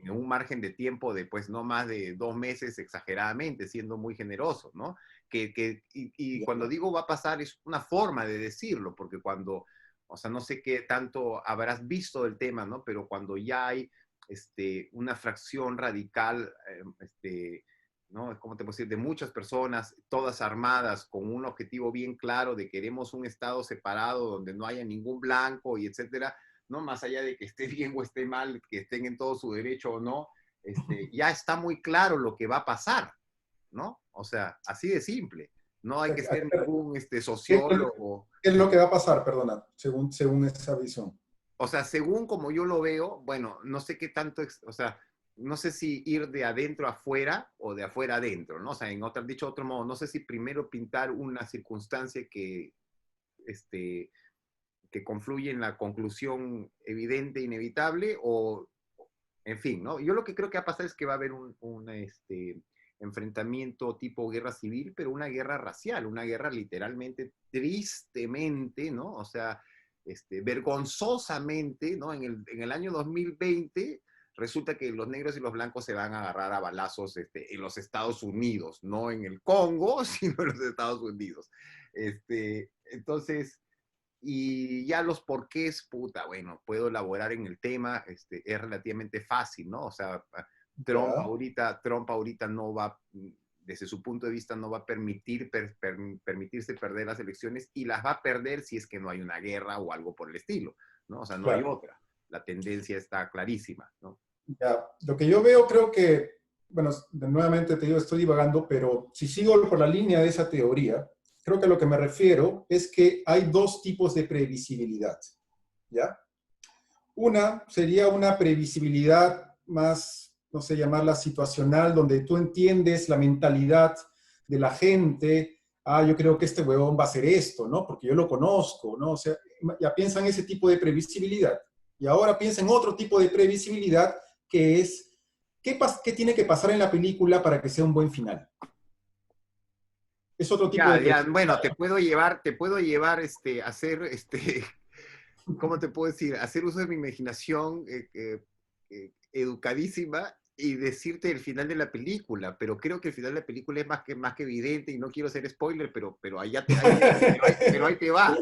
en un margen de tiempo de, pues, no más de 2 meses exageradamente, siendo muy generoso, ¿no? Y cuando digo va a pasar es una forma de decirlo, porque cuando, o sea, no sé qué tanto habrás visto el tema, ¿no? Pero cuando ya hay una fracción radical, ¿no? ¿Cómo te puedo decir? De muchas personas, todas armadas, con un objetivo bien claro de queremos un estado separado donde no haya ningún blanco y etcétera, ¿no? Más allá de que esté bien o esté mal, que estén en todo su derecho o no, ya está muy claro lo que va a pasar, ¿no? O sea, así de simple. No hay que ser ningún ¿qué sociólogo. es lo que va a pasar, perdona, según esa visión? O sea, según como yo lo veo, bueno, no sé qué tanto, o sea, no sé si ir de adentro a afuera o de afuera adentro, ¿no? O sea, dicho de otro modo, no sé si primero pintar una circunstancia este, que confluye en la conclusión evidente, inevitable, o, en fin, ¿no? Yo lo que creo que va a pasar es que va a haber un enfrentamiento tipo guerra civil, pero una guerra racial, una guerra literalmente, tristemente, ¿no? O sea, vergonzosamente, ¿no? En el año 2020 resulta que los negros y los blancos se van a agarrar a balazos en los Estados Unidos, no en el Congo, sino en los Estados Unidos. Entonces, y ya los porqués, puta, bueno, puedo elaborar en el tema, es relativamente fácil, ¿no? O sea, Trump ahorita no va, desde su punto de vista, no va a permitirse perder las elecciones y las va a perder si es que no hay una guerra o algo por el estilo, ¿no? O sea, no hay otra. La tendencia está clarísima, ¿no? Ya, lo que yo veo, creo que, bueno, nuevamente te digo, estoy divagando, pero si sigo por la línea de esa teoría, creo que a lo que me refiero es que hay dos tipos de previsibilidad, ¿ya? Una sería una previsibilidad más, no sé, llamarla situacional, donde tú entiendes la mentalidad de la gente. Ah, yo creo que este huevón va a hacer esto, ¿no? Porque yo lo conozco, ¿no? O sea, ya piensan ese tipo de previsibilidad. Y ahora piensa en otro tipo de previsibilidad, que es, ¿qué tiene que pasar en la película para que sea un buen final? Es otro tipo de previsibilidad. Bueno, te puedo llevar a hacer, ¿cómo te puedo decir? Hacer uso de mi imaginación educadísima y decirte el final de la película, pero creo que el final de la película es más que evidente y no quiero ser spoiler, pero ahí te va.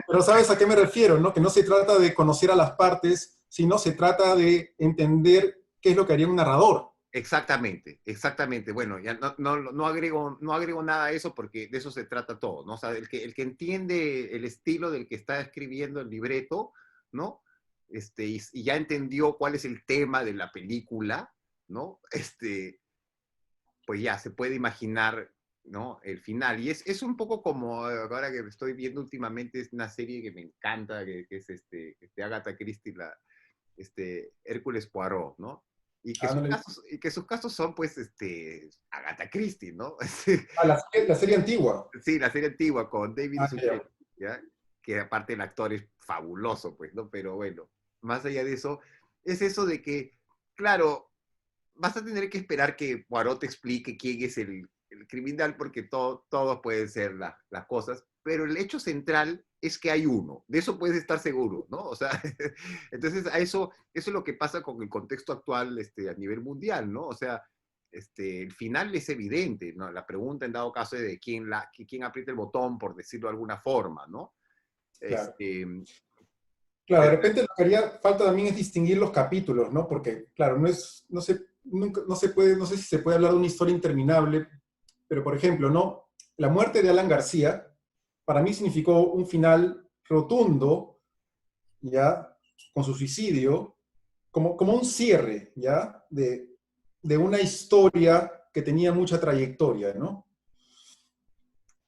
Pero ¿sabes a qué me refiero? ¿No? Que no se trata de conocer a las partes, sino se trata de entender qué es lo que haría un narrador. Exactamente, exactamente. Bueno, ya no agrego nada a eso porque de eso se trata todo, ¿no? O sea, el que entiende el estilo del que está escribiendo el libreto, ¿no? Y ya entendió cuál es el tema de la película, ¿no? Pues ya se puede imaginar, ¿no? El final. Y es un poco como, ahora que estoy viendo últimamente, es una serie que me encanta, que es Agatha Christie, Hércules Poirot, ¿no? Y que sus casos son, pues, Agatha Christie, ¿no? La serie antigua. Sí, la serie antigua con David Suchet, Ya. ¿ya? Que aparte el actor es fabuloso, pues, ¿no? Pero bueno, más allá de eso, es eso de que, claro, vas a tener que esperar que Poirot te explique quién es el criminal, porque todos pueden ser las cosas, pero el hecho central es que hay uno, de eso puedes estar seguro, ¿no? O sea, entonces eso es lo que pasa con el contexto actual a nivel mundial, ¿no? O sea, el final es evidente, ¿no? La pregunta en dado caso es de quién aprieta el botón, por decirlo de alguna forma, ¿no? Claro. Claro, de Pero, repente lo que haría falta también es distinguir los capítulos, ¿no? Porque, claro, no se puede, no sé si se puede hablar de una historia interminable, pero por ejemplo, ¿no? La muerte de Alan García, para mí significó un final rotundo, ¿ya? Con su suicidio, como un cierre, ¿ya? De una historia que tenía mucha trayectoria, ¿no?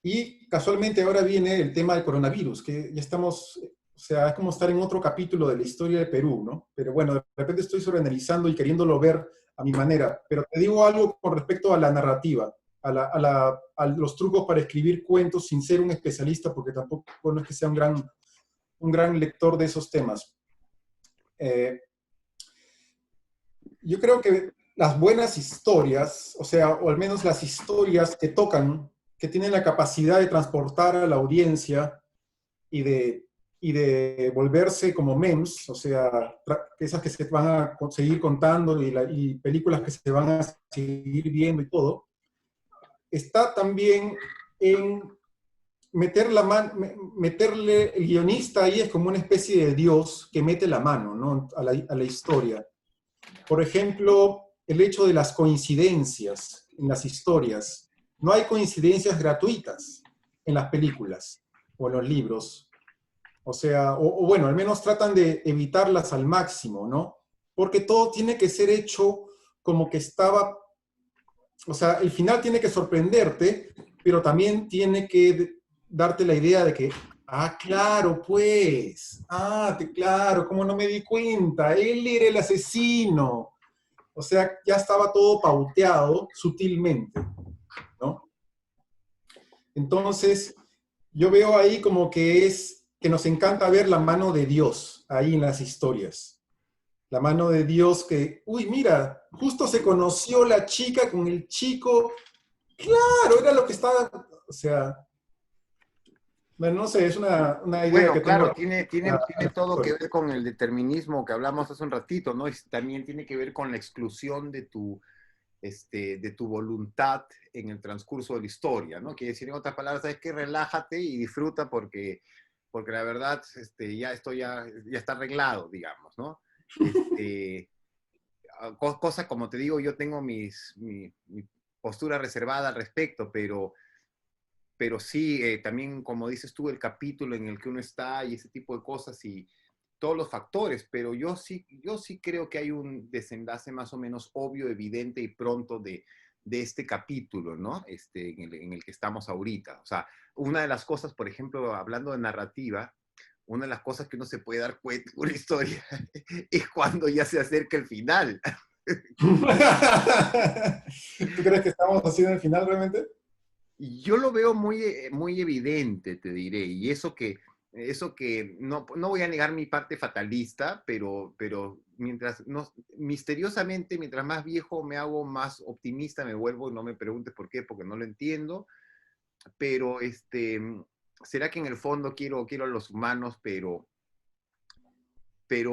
Y casualmente ahora viene el tema del coronavirus, que ya estamos, o sea, es como estar en otro capítulo de la historia de Perú, ¿no? Pero bueno, de repente estoy sobreanalizando y queriéndolo ver a mi manera. Pero te digo algo con respecto a la narrativa, a los trucos para escribir cuentos sin ser un especialista, porque tampoco no es que sea un gran lector de esos temas. Yo creo que las buenas historias, o sea, o al menos las historias que tocan, que tienen la capacidad de transportar a la audiencia y de volverse como memes, o sea, esas que se van a seguir contando y películas que se van a seguir viendo y todo, está también en meterle, el guionista ahí es como una especie de Dios que mete la mano, ¿no? A la historia. Por ejemplo, el hecho de las coincidencias en las historias. No hay coincidencias gratuitas en las películas o en los libros. O sea, o bueno, al menos tratan de evitarlas al máximo, ¿no? Porque todo tiene que ser hecho como que estaba, o sea, el final tiene que sorprenderte, pero también tiene que darte la idea de que, ah, claro, pues, claro, ¿cómo no me di cuenta? Él era el asesino. O sea, ya estaba todo pauteado sutilmente, ¿no? Entonces, yo veo ahí como que es que nos encanta ver la mano de Dios ahí en las historias. La mano de Dios que, uy, mira, justo se conoció la chica con el chico. Claro, era lo que estaba, o sea, Bueno, no sé, es una idea Bueno, que claro, tengo. tiene todo que ver con el determinismo que hablamos hace un ratito, ¿no? También tiene que ver con la exclusión de tu voluntad en el transcurso de la historia, ¿no? Quiere decir, en otras palabras, ¿sabes qué? Relájate y disfruta porque la verdad, ya esto ya está arreglado, digamos, ¿no? Este, Cosa, como te digo, yo tengo mi postura reservada al respecto, pero sí, también, como dices tú, el capítulo en el que uno está y ese tipo de cosas y todos los factores, pero yo sí creo que hay un desenlace más o menos obvio, evidente y pronto de este capítulo, ¿no? En el que estamos ahorita. O sea, una de las cosas, por ejemplo, hablando de narrativa, una de las cosas que uno se puede dar cuenta de una historia es cuando ya se acerca el final. ¿Tú crees que estamos haciendo el final realmente? Yo lo veo muy evidente, te diré, y eso que no voy a negar mi parte fatalista, pero misteriosamente, mientras más viejo me hago, más optimista me vuelvo, y no me preguntes por qué, porque no lo entiendo, pero será que en el fondo quiero a los humanos, pero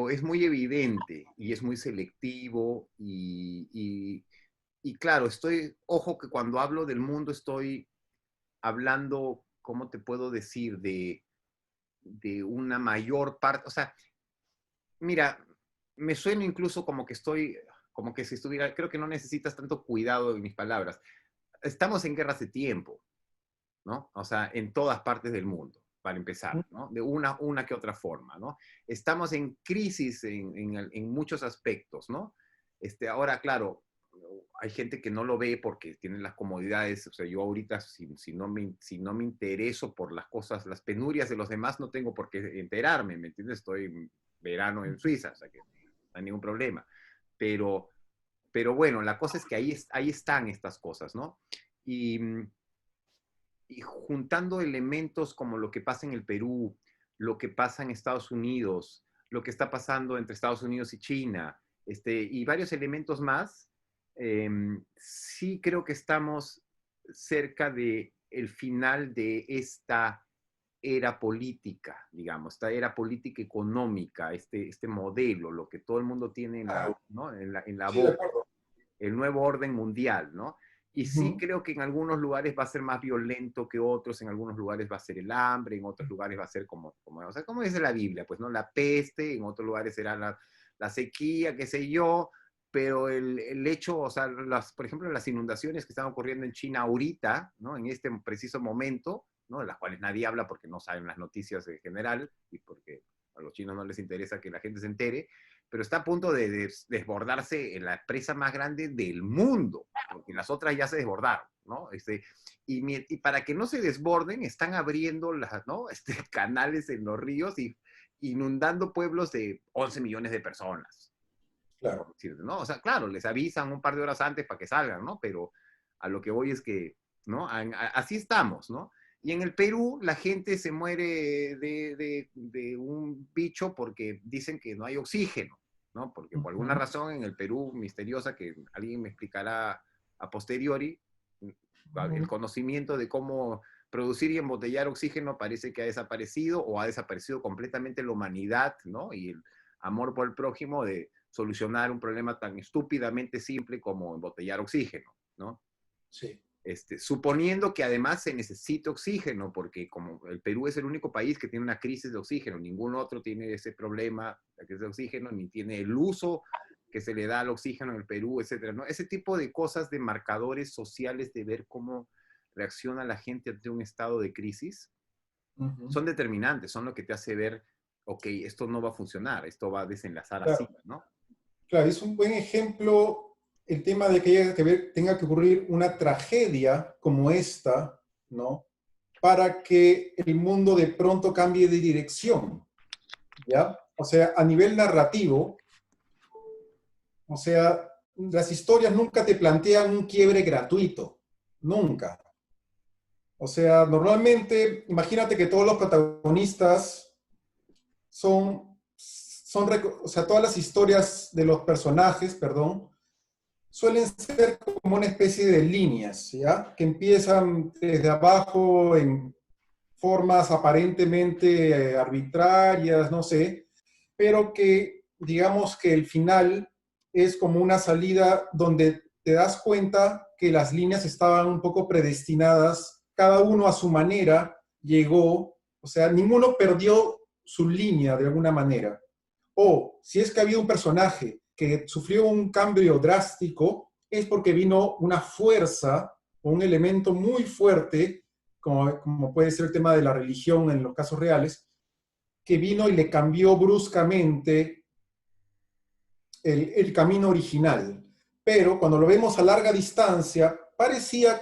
es muy evidente y es muy selectivo y claro, ojo que cuando hablo del mundo estoy hablando, ¿cómo te puedo decir? De una mayor parte, o sea, mira, me suena incluso como que si estuviera, creo que no necesitas tanto cuidado en mis palabras. Estamos en guerra hace tiempo, ¿no? O sea, en todas partes del mundo, para empezar, ¿no? De una que otra forma, ¿no? Estamos en crisis en muchos aspectos, ¿no? Ahora, claro, hay gente que no lo ve porque tiene las comodidades, o sea, yo ahorita si no me intereso por las cosas, las penurias de los demás, no tengo por qué enterarme, ¿me entiendes? Estoy en verano en Suiza, o sea que no hay ningún problema. Pero, pero bueno, la cosa es que ahí están estas cosas, ¿no? Y, y juntando elementos como lo que pasa en el Perú, lo que pasa en Estados Unidos, lo que está pasando entre Estados Unidos y China, y varios elementos más, sí creo que estamos cerca de el final de esta era política, digamos, esta era política económica, este modelo, lo que todo el mundo tiene Ah, ¿no? en la sí, de boca, acuerdo. el nuevo orden mundial, ¿no? Y sí Ujú. creo que en algunos lugares va a ser más violento que otros, en algunos lugares va a ser el hambre, en otros lugares va a ser o sea, como dice la Biblia, pues, ¿no? La peste, en otros lugares será la sequía, qué sé yo, pero el hecho, o sea, por ejemplo, las inundaciones que están ocurriendo en China ahorita, ¿no? En este preciso momento, ¿no? De las cuales nadie habla porque no saben las noticias en general y porque a los chinos no les interesa que la gente se entere, pero está a punto de desbordarse en la presa más grande del mundo, porque las otras ya se desbordaron, ¿no? Y para que no se desborden, están abriendo ¿no? Canales en los ríos y inundando pueblos de 11 millones de personas, Claro. por decirte, ¿no? O sea, claro, les avisan un par de horas antes para que salgan, ¿no? Pero a lo que voy es que, ¿no? Así estamos, ¿no? Y en el Perú la gente se muere de un bicho porque dicen que no hay oxígeno, ¿no? Porque por alguna Ujú. razón en el Perú misteriosa, que alguien me explicará a posteriori, el Ujú. conocimiento de cómo producir y embotellar oxígeno parece que ha desaparecido o ha desaparecido completamente la humanidad, ¿no? Y el amor por el prójimo de solucionar un problema tan estúpidamente simple como embotellar oxígeno, ¿no? Sí. Suponiendo que además se necesita oxígeno, porque como el Perú es el único país que tiene una crisis de oxígeno, ningún otro tiene ese problema, la crisis de oxígeno, ni tiene el uso que se le da al oxígeno en el Perú, etcétera, ¿no? Ese tipo de cosas, de marcadores sociales, de ver cómo reacciona la gente ante un estado de crisis, Ujú. son determinantes, son lo que te hace ver, ok, esto no va a funcionar, esto va a desenlazar así, Claro. ¿no? Claro, es un buen ejemplo el tema de que, tenga que ocurrir una tragedia como esta, ¿no? Para que el mundo de pronto cambie de dirección, ¿ya? O sea, a nivel narrativo, o sea, las historias nunca te plantean un quiebre gratuito, nunca. O sea, normalmente, imagínate que todos los protagonistas o sea, todas las historias de los personajes, perdón, suelen ser como una especie de líneas, ¿ya? Que empiezan desde abajo formas aparentemente arbitrarias, no sé, pero que digamos que el final es como una salida donde te das cuenta que las líneas estaban un poco predestinadas, cada uno a su manera llegó, o sea, ninguno perdió su línea de alguna manera. O si es que ha habido un personaje que sufrió un cambio drástico, es porque vino una fuerza o un elemento muy fuerte, como puede ser el tema de la religión en los casos reales, que vino y le cambió bruscamente el camino original. Pero cuando lo vemos a larga distancia, parecía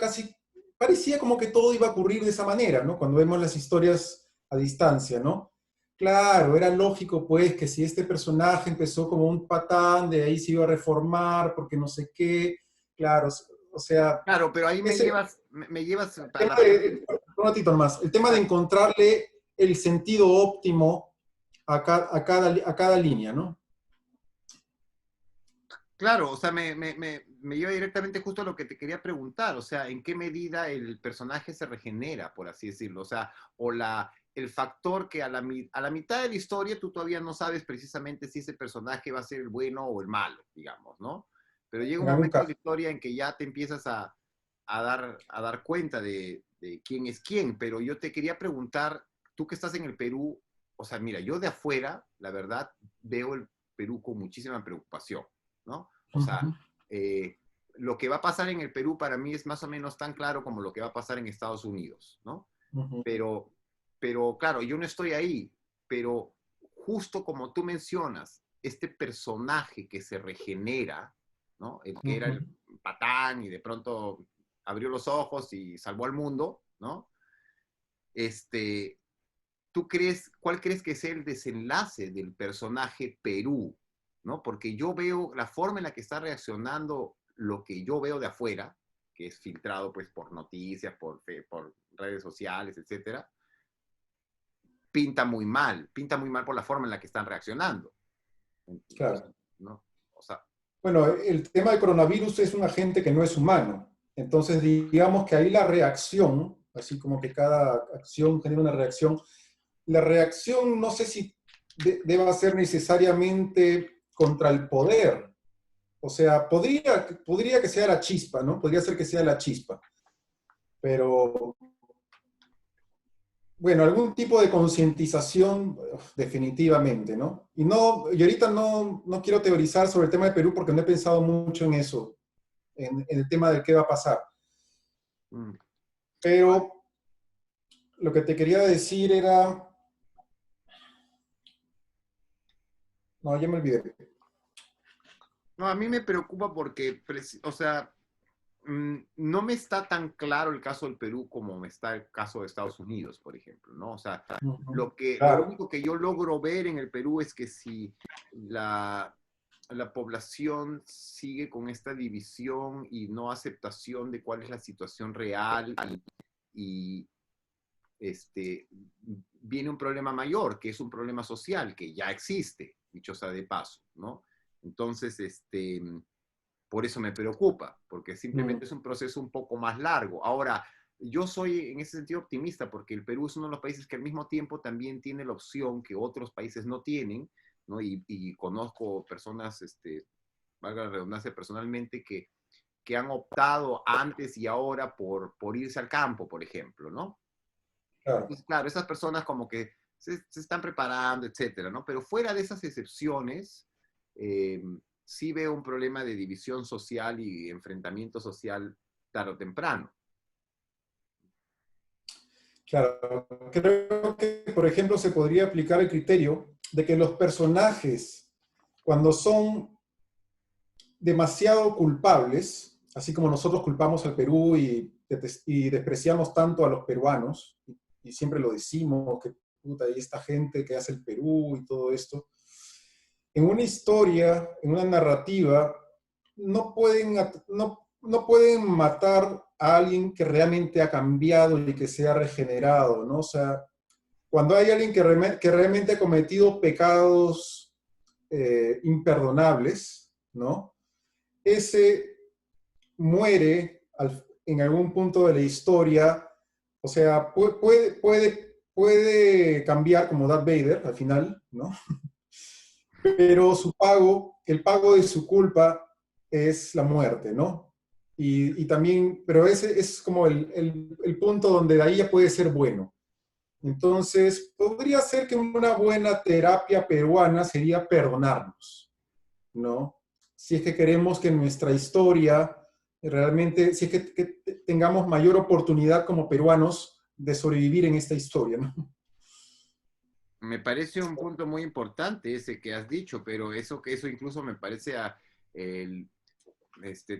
como que todo iba a ocurrir de esa manera, ¿no? Cuando vemos las historias a distancia, ¿no? Claro, era lógico, pues, que si este personaje empezó como un patán, de ahí se iba a reformar, porque no sé qué, claro, o sea, Claro, pero ahí me ese llevas, me llevas a tema la parte... un ratito más, el tema de encontrarle el sentido óptimo a cada línea, ¿no? Claro, o sea, me lleva directamente justo a lo que te quería preguntar, o sea, ¿en qué medida el personaje se regenera, por así decirlo? O sea, o el factor que a la mitad de la historia tú todavía no sabes precisamente si ese personaje va a ser el bueno o el malo, digamos, ¿no? Pero llega un En algún momento de caso. la historia en que ya te empiezas a dar cuenta de quién es quién, pero yo te quería preguntar, tú que estás en el Perú, o sea, mira, yo de afuera, la verdad, veo el Perú con muchísima preocupación, ¿no? O sea, Ujú, eh, lo que va a pasar en el Perú para mí es más o menos tan claro como lo que va a pasar en Estados Unidos, ¿no? ujú, Pero, pero claro, yo no estoy ahí, pero justo como tú mencionas, este personaje que se regenera, ¿no? El que era ujú. el patán y de pronto abrió los ojos y salvó al mundo, ¿no? Este, ¿Cuál crees que es el desenlace del personaje Perú? ¿No? Porque yo veo la forma en la que está reaccionando lo que yo veo de afuera, que es filtrado pues por noticias, por redes sociales, etcétera, pinta muy mal por la forma en la que están reaccionando. Claro. ¿No? O sea, Bueno, el tema del coronavirus es un agente que no es humano. Entonces, digamos que ahí la reacción, así como que cada acción genera una reacción, la reacción no sé si deba ser necesariamente contra el poder. O sea, podría que sea la chispa, ¿no? Podría ser que sea la chispa. Pero bueno, algún tipo de concientización, definitivamente, ¿no? Y ahorita no quiero teorizar sobre el tema de Perú porque no he pensado mucho en eso, en el tema de qué va a pasar. mm. Pero lo que te quería decir era, no, ya me olvidé. No, a mí me preocupa porque, o sea, no me está tan claro el caso del Perú como me está el caso de Estados Unidos, por ejemplo, ¿no? O sea, Ujú. lo Claro, único que yo logro ver en el Perú es que si la, la población sigue con esta división y no aceptación de cuál es la situación real y este, viene un problema mayor, que es un problema social, que ya existe, dicho sea de paso, ¿no? Entonces, por eso me preocupa, porque mm, simplemente es un proceso un poco más largo. Ahora, yo soy en ese sentido optimista porque el Perú es uno de los países que al mismo tiempo también tiene la opción que otros países no tienen, ¿no? Y conozco personas, valga la redundancia, personalmente, que han optado antes y ahora por irse al campo, por ejemplo, ¿no? claro. Entonces, claro, esas personas como que se están preparando, etcétera, ¿no? Pero fuera de esas excepciones, eh, sí veo un problema de división social y enfrentamiento social tarde o temprano. Claro, creo que, por ejemplo, se podría aplicar el criterio de que los personajes, cuando son demasiado culpables, así como nosotros culpamos al Perú y despreciamos tanto a los peruanos, y siempre lo decimos, que puta, y esta gente que hace el Perú y todo esto, en una historia, en una narrativa, no pueden matar a alguien que realmente ha cambiado y que se ha regenerado, ¿no? O sea, cuando hay alguien que realmente ha cometido pecados imperdonables, ¿no? Ese muere en algún punto de la historia, o sea, puede cambiar como Darth Vader al final, ¿no? Pero su pago, el pago de su culpa es la muerte, ¿no? Y también, pero ese es como el punto donde de ahí ya puede ser bueno. Entonces, podría ser que una buena terapia peruana sería perdonarnos, ¿no? Si es que queremos que nuestra historia realmente, si es que tengamos mayor oportunidad como peruanos de sobrevivir en esta historia, ¿no? Me parece un punto muy importante ese que has dicho, pero eso incluso me parece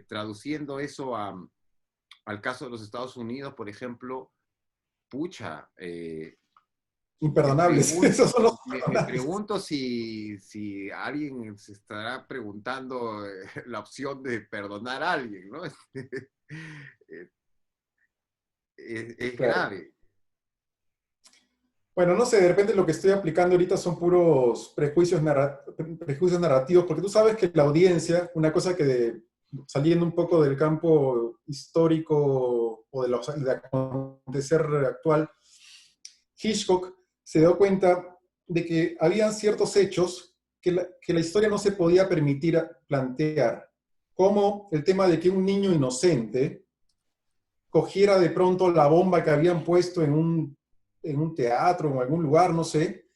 traduciendo eso al caso de los Estados Unidos, por ejemplo, pucha, me Imperdonables, esos pregunto, son los me imperdonables. pregunto si alguien se estará preguntando la opción de perdonar a alguien, ¿no? Eh, es Claro. grave. Bueno, no sé, de repente lo que estoy aplicando ahorita son puros prejuicios narrativos, porque tú sabes que la audiencia, una cosa saliendo un poco del campo histórico o de acontecer actual, Hitchcock se dio cuenta de que habían ciertos hechos que la historia no se podía permitir plantear, como el tema de que un niño inocente cogiera de pronto la bomba que habían puesto en un teatro o en algún lugar, no sé,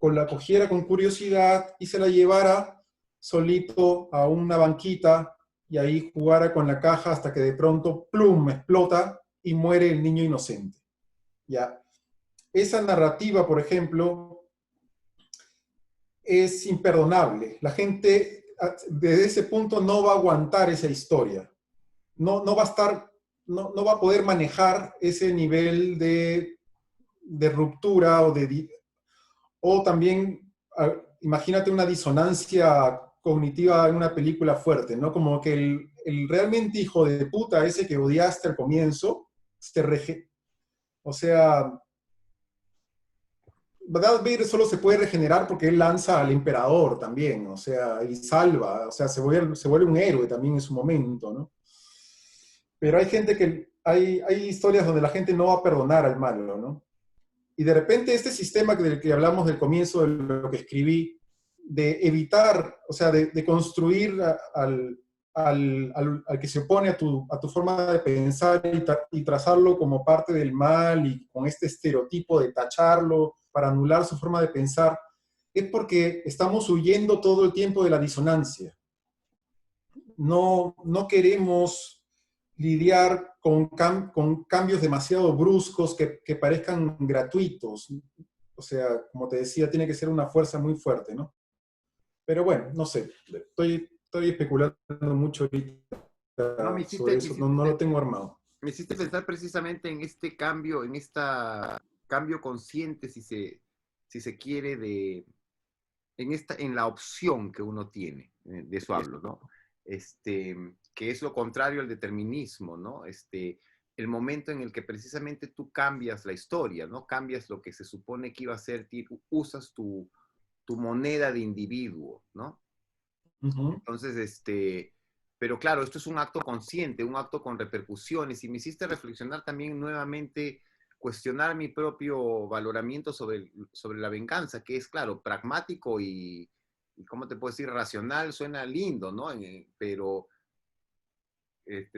la cogiera con curiosidad y se la llevara solito a una banquita y ahí jugara con la caja hasta que de pronto, plum, explota y muere el niño inocente. Ya. Esa narrativa, por ejemplo, es imperdonable. La gente desde ese punto no va a aguantar esa historia. No va a estar, no va a poder manejar ese nivel de ruptura o también, imagínate una disonancia cognitiva en una película fuerte, ¿no? Como que el realmente hijo de puta ese que odiaste al comienzo, o sea, Darth Vader solo se puede regenerar porque él lanza al emperador también, o sea, y salva, o sea, se vuelve un héroe también en su momento, ¿no? Pero hay gente hay historias donde la gente no va a perdonar al malo, ¿no? Y de repente este sistema del que hablamos del comienzo de lo que escribí, de evitar, o sea, de construir al que se opone a tu forma de pensar y trazarlo como parte del mal y con este estereotipo de tacharlo para anular su forma de pensar, es porque estamos huyendo todo el tiempo de la disonancia. No queremos lidiar con cambios demasiado bruscos que parezcan gratuitos. O sea, como te decía, tiene que ser una fuerza muy fuerte, ¿no? Pero bueno, no sé, estoy especulando mucho No, ahorita sobre eso, no lo tengo armado. me hiciste pensar precisamente en este cambio, en este cambio consciente, si se quiere, en la opción que uno tiene, de eso hablo, ¿no? Que es lo contrario al determinismo, ¿no? El momento en el que precisamente tú cambias la historia, ¿no? Cambias lo que se supone que iba a ser, usas tu moneda de individuo, ¿no? Uh-huh. Entonces, pero claro, esto es un acto consciente, un acto con repercusiones, y me hiciste reflexionar también nuevamente, cuestionar mi propio valoramiento sobre la venganza, que es, claro, pragmático y ¿cómo te puedo decir? Racional, suena lindo, ¿no? Pero,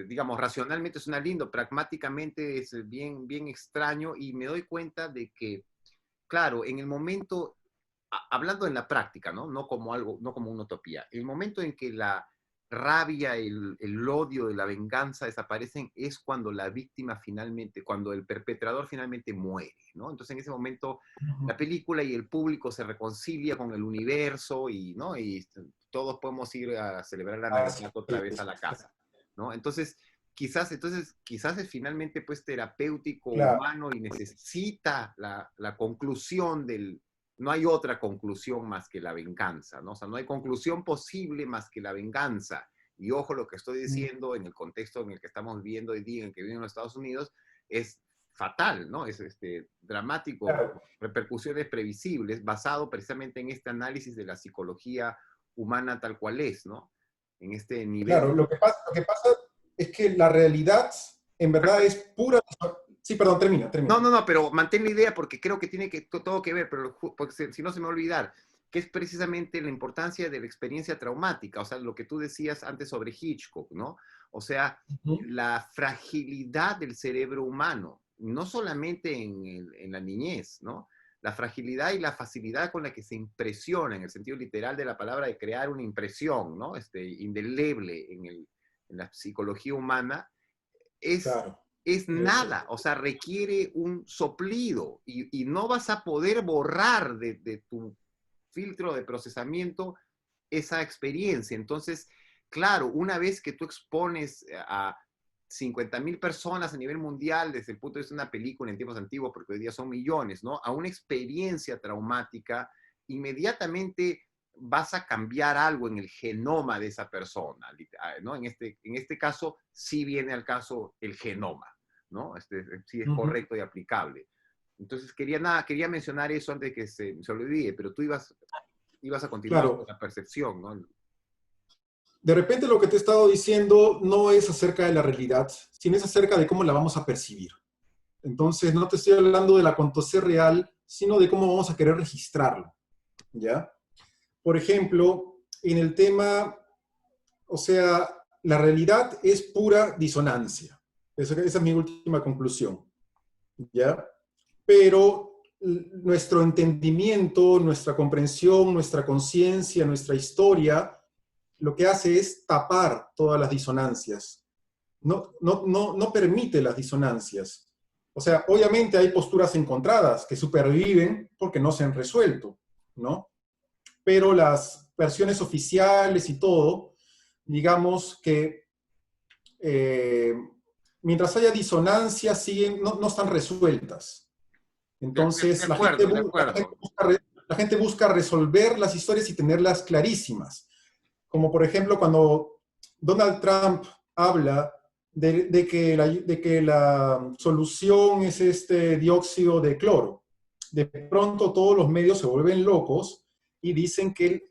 digamos, racionalmente suena lindo, pragmáticamente es bien, bien extraño, y me doy cuenta de que, claro, en el momento, hablando en la práctica, ¿no? No como algo, no como una utopía. El momento en que la rabia, el odio de la venganza desaparecen es cuando la víctima finalmente, cuando el perpetrador finalmente muere, ¿no? Entonces en ese momento la película y el público se reconcilia con el universo y, ¿no? Y todos podemos ir a celebrar la Así Navidad otra vez a la casa, ¿no? Quizás es finalmente pues terapéutico, claro, humano y necesita la conclusión no hay otra conclusión más que la venganza, ¿no? O sea, no hay conclusión posible más que la venganza. Y ojo, lo que estoy diciendo en el contexto en el que estamos viviendo hoy día, en el que viven los Estados Unidos, es fatal, ¿no? Es dramático, claro, repercusiones previsibles, basado precisamente en este análisis de la psicología humana tal cual es, ¿no? En este nivel claro. Lo que pasa es que la realidad en verdad es pura, Sí, perdón, termina, No, termina. no, no, pero mantén la idea porque creo que tiene que, todo que ver, pero porque si no se me va a olvidar, que es precisamente la importancia de la experiencia traumática, o sea, lo que tú decías antes sobre Hitchcock, ¿no? O sea, Ujú. la fragilidad del cerebro humano, no solamente en la niñez, ¿no? La fragilidad y la facilidad con la que se impresiona, en el sentido literal de la palabra, de crear una impresión, ¿no? Indeleble en la psicología humana, es, Claro. es Eh, nada, o sea, requiere un soplido y no vas a poder borrar de tu filtro de procesamiento esa experiencia. Entonces, claro, una vez que tú expones a 50.000 personas a nivel mundial desde el punto de vista de una película en tiempos antiguos, porque hoy día son millones, ¿no? A una experiencia traumática, inmediatamente vas a cambiar algo en el genoma de esa persona, ¿no? En este caso, sí viene al caso el genoma, ¿no? Sí es ujú. correcto y aplicable. Entonces, quería mencionar eso antes de que se olvide, pero tú ibas a continuar con Claro. la percepción, ¿no? De repente lo que te he estado diciendo no es acerca de la realidad, sino es acerca de cómo la vamos a percibir. Entonces, no te estoy hablando del acontecer real, sino de cómo vamos a querer registrarlo, ¿ya? Por ejemplo, en el tema, o sea, la realidad es pura disonancia. Esa es mi última conclusión, ¿ya? Pero nuestro entendimiento, nuestra comprensión, nuestra conciencia, nuestra historia, lo que hace es tapar todas las disonancias. No permite las disonancias. O sea, obviamente hay posturas encontradas que superviven porque no se han resuelto, ¿no? Pero las versiones oficiales y todo, digamos que eh, mientras haya disonancias, siguen, no están resueltas. De Entonces, acuerdo, de acuerdo. la gente busca resolver las historias y tenerlas clarísimas. Como por ejemplo cuando Donald Trump habla de que la solución es este dióxido de cloro. De pronto todos los medios se vuelven locos y dicen que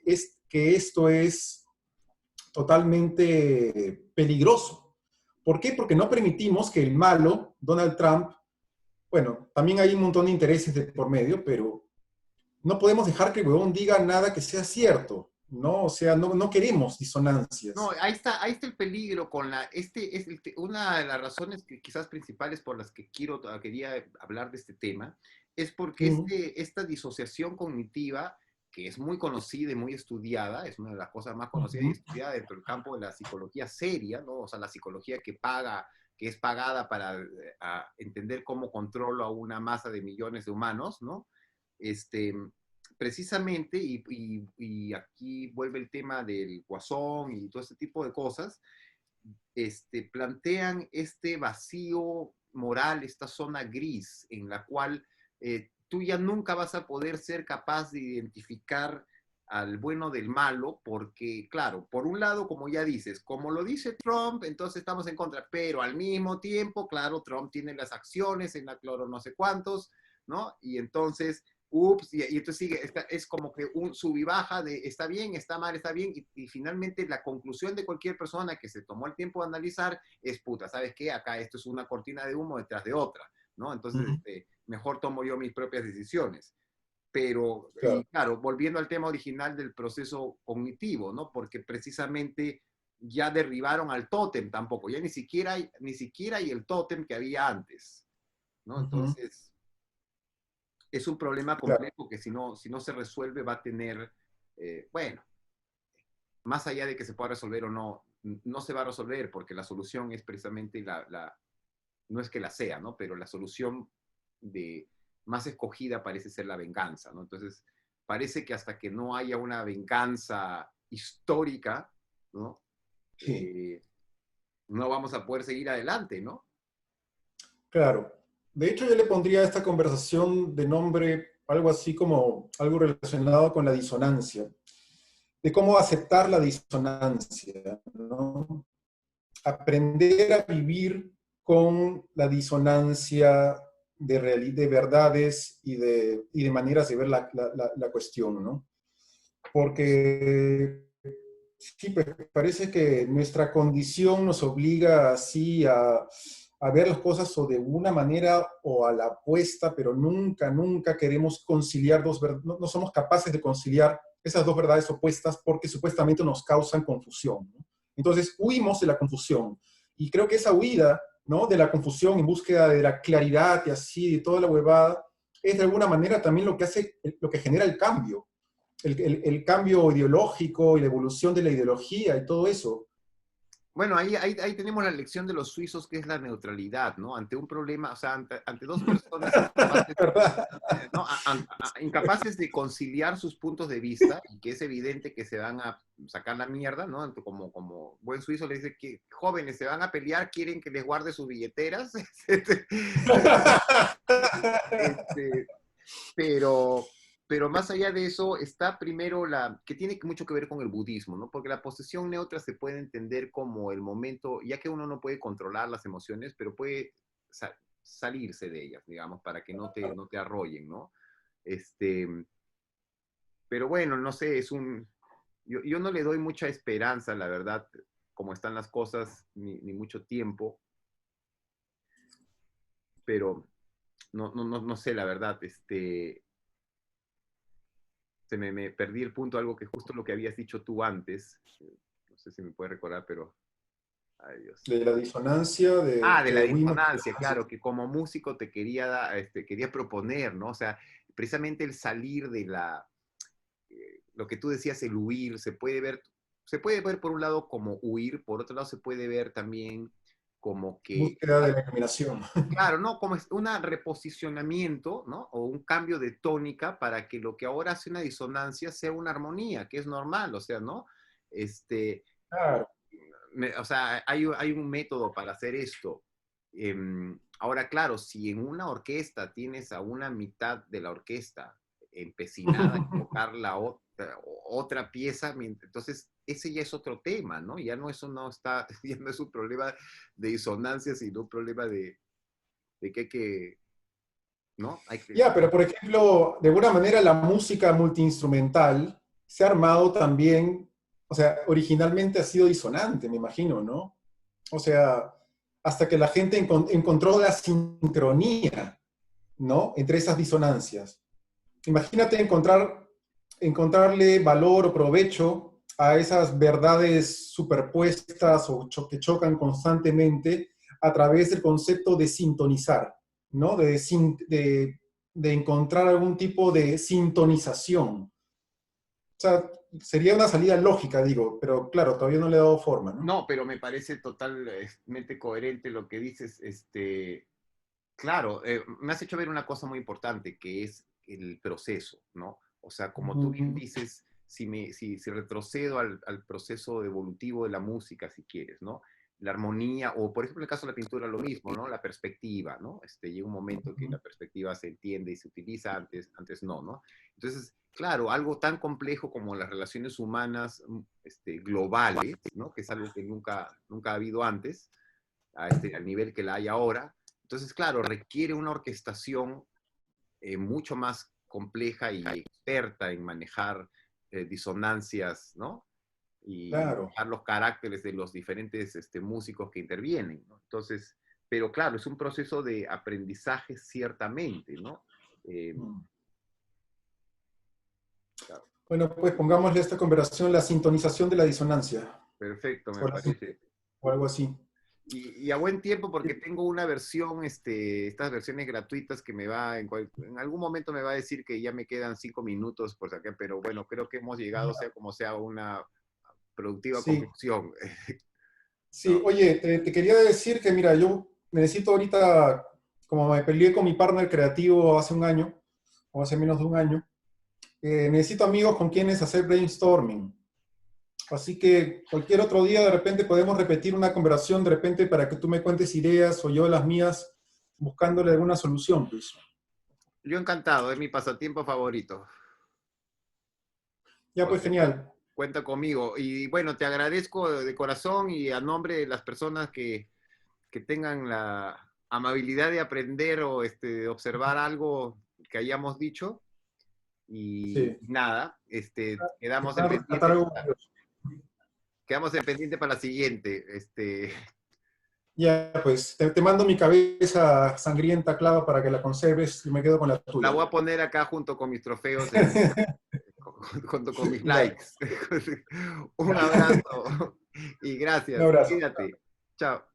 esto es totalmente peligroso. ¿Por qué? Porque no permitimos que el malo, Donald Trump, bueno, también hay un montón de intereses de por medio, pero no podemos dejar que el huevón diga nada que sea cierto, ¿no? O sea, no queremos No, disonancias. ahí está el peligro con una de las razones que quizás principales por las que quería hablar de este tema, es porque Mm, esta disociación cognitiva, que es muy conocida y muy estudiada, es una de las cosas más conocidas y ujú, estudiadas dentro del campo de la psicología seria, ¿no? O sea, la psicología que es pagada para entender cómo controla a una masa de millones de humanos, ¿no? Este, precisamente, y aquí vuelve el tema del guasón y todo este tipo de cosas, plantean este vacío moral, esta zona gris en la cual tú ya nunca vas a poder ser capaz de identificar al bueno del malo, porque, claro, por un lado, como ya dices, como lo dice Trump, entonces estamos en contra, pero al mismo tiempo, claro, Trump tiene las acciones en la cloro no sé cuántos, ¿no? Y entonces ups, y entonces sigue, es como que un sub y baja de está bien, está mal, está bien, y finalmente la conclusión de cualquier persona que se tomó el tiempo de analizar es, puta, ¿sabes qué? Acá esto es una cortina de humo detrás de otra, ¿no? Entonces, ujú, mejor tomo yo mis propias decisiones. Pero, y claro. claro, volviendo al tema original del proceso cognitivo, ¿no? Porque precisamente ya derribaron al tótem tampoco, ya ni siquiera hay el tótem que había antes, ¿no? Ujú, Entonces, es un problema claro. complejo que si no se resuelve va a tener, bueno, más allá de que se pueda resolver o no, no se va a resolver porque la solución es precisamente no es que la sea, ¿no? Pero la solución de más escogida parece ser la venganza, ¿no? Entonces, parece que hasta que no haya una venganza histórica, ¿no? Sí, Eh, no vamos a poder seguir adelante, ¿no? claro. De hecho, yo le pondría a esta conversación de nombre algo así como algo relacionado con la disonancia, de cómo aceptar la disonancia, ¿no? Aprender a vivir con la disonancia de verdades y de maneras de ver la cuestión, ¿no? Porque sí, pues parece que nuestra condición nos obliga así a ver las cosas o de una manera o a la opuesta, pero nunca, nunca queremos conciliar no, no somos capaces de conciliar esas dos verdades opuestas porque supuestamente nos causan confusión, ¿no? Entonces huimos de la confusión. Y creo que esa huida, ¿no?, de la confusión en búsqueda de la claridad y así, de toda la huevada, es de alguna manera también lo que hace, lo que genera el cambio, el cambio ideológico y la evolución de la ideología y todo eso. Bueno, ahí tenemos la lección de los suizos, que es la neutralidad, ¿no? Ante un problema, o sea, ante dos personas incapaces, ¿Verdad? ¿no? Incapaces de conciliar sus puntos de vista, y que es evidente que se van a sacar la mierda, ¿no? Como buen suizo le dice que jóvenes se van a pelear, quieren que les guarde sus billeteras, este, pero, pero más allá de eso está primero que tiene mucho que ver con el budismo, ¿no? Porque la posesión neutra se puede entender como el momento, ya que uno no puede controlar las emociones, pero puede salirse de ellas, digamos, para que no te arrollen, ¿no? Este, pero bueno, no sé, yo no le doy mucha esperanza, la verdad, como están las cosas, ni mucho tiempo, pero no sé, la verdad, me perdí el punto, algo que justo lo que habías dicho tú antes, no sé si me puedes recordar, pero, ay Dios. De la disonancia, de De la que huimos. disonancia, claro, que como músico te quería proponer, ¿no? O sea, precisamente el salir de lo que tú decías, el huir, se puede ver por un lado como huir, por otro lado se puede ver también como que, Búsqueda de la iluminación. claro, ¿no? Como es un reposicionamiento, ¿no? O un cambio de tónica para que lo que ahora hace una disonancia sea una armonía, que es normal, o sea, ¿no? Este, Claro. o sea, hay un método para hacer esto. Ahora, claro, si en una orquesta tienes a una mitad de la orquesta empecinada en tocar otra pieza, entonces ese ya es otro tema, ¿no? Ya no, eso no está, ya no es un problema de disonancia, sino un problema de que hay que, ¿no? Hay que, Ya, pero por ejemplo, de alguna manera la música multiinstrumental se ha armado también, o sea, originalmente ha sido disonante, me imagino, ¿no? O sea, hasta que la gente encontró la sincronía, ¿no?, entre esas disonancias. Imagínate encontrarle valor o provecho a esas verdades superpuestas o que chocan constantemente a través del concepto de sintonizar, ¿no? De encontrar algún tipo de sintonización. O sea, sería una salida lógica, digo, pero claro, todavía no le he dado forma, ¿no? no, pero me parece totalmente coherente lo que dices, claro, me has hecho ver una cosa muy importante, que es el proceso, ¿no? O sea, como tú bien dices, si retrocedo al proceso evolutivo de la música, si quieres, ¿no? La armonía, o por ejemplo en el caso de la pintura, lo mismo, ¿no? La perspectiva, ¿no? Llega un momento en que la perspectiva se entiende y se utiliza, antes no, ¿no? Entonces, claro, algo tan complejo como las relaciones humanas globales, ¿no? Que es algo que nunca ha habido antes, al nivel que la hay ahora. Entonces, claro, requiere una orquestación mucho más compleja y experta en manejar disonancias, ¿no? Y Claro. manejar los caracteres de los diferentes músicos que intervienen, ¿no? Entonces, pero claro, es un proceso de aprendizaje ciertamente, ¿no? Eh, claro, Bueno, pues pongámosle a esta conversación la sintonización de la disonancia, perfecto, me o, parece. o algo así. Y a buen tiempo porque tengo una versión, estas versiones gratuitas que en algún momento me va a decir que ya me quedan 5 minutos por acá, pero bueno, creo que hemos llegado, sea como sea, a una productiva Sí, conclusión. sí, ¿No? oye, te quería decir que, mira, yo necesito ahorita, como me peleé con mi partner creativo hace un año, o hace menos de un año, necesito amigos con quienes hacer brainstorming. Así que cualquier otro día de repente podemos repetir una conversación, de repente para que tú me cuentes ideas o yo las mías, buscándole alguna solución, pues. Yo encantado, es mi pasatiempo favorito. Ya, O pues sea, genial. cuenta conmigo. Y bueno, te agradezco de corazón y a nombre de las personas que tengan la amabilidad de aprender o observar algo que hayamos dicho. Y Sí. nada, Están tratar algo curioso. quedamos en pendiente para la siguiente. Ya, pues te mando mi cabeza sangrienta, Clava, para que la conserves y me quedo con la tuya. La voy a poner acá junto con mis trofeos, junto con mis Ya, likes. Un abrazo y un gracias. abrazo. Cuídate. Chao.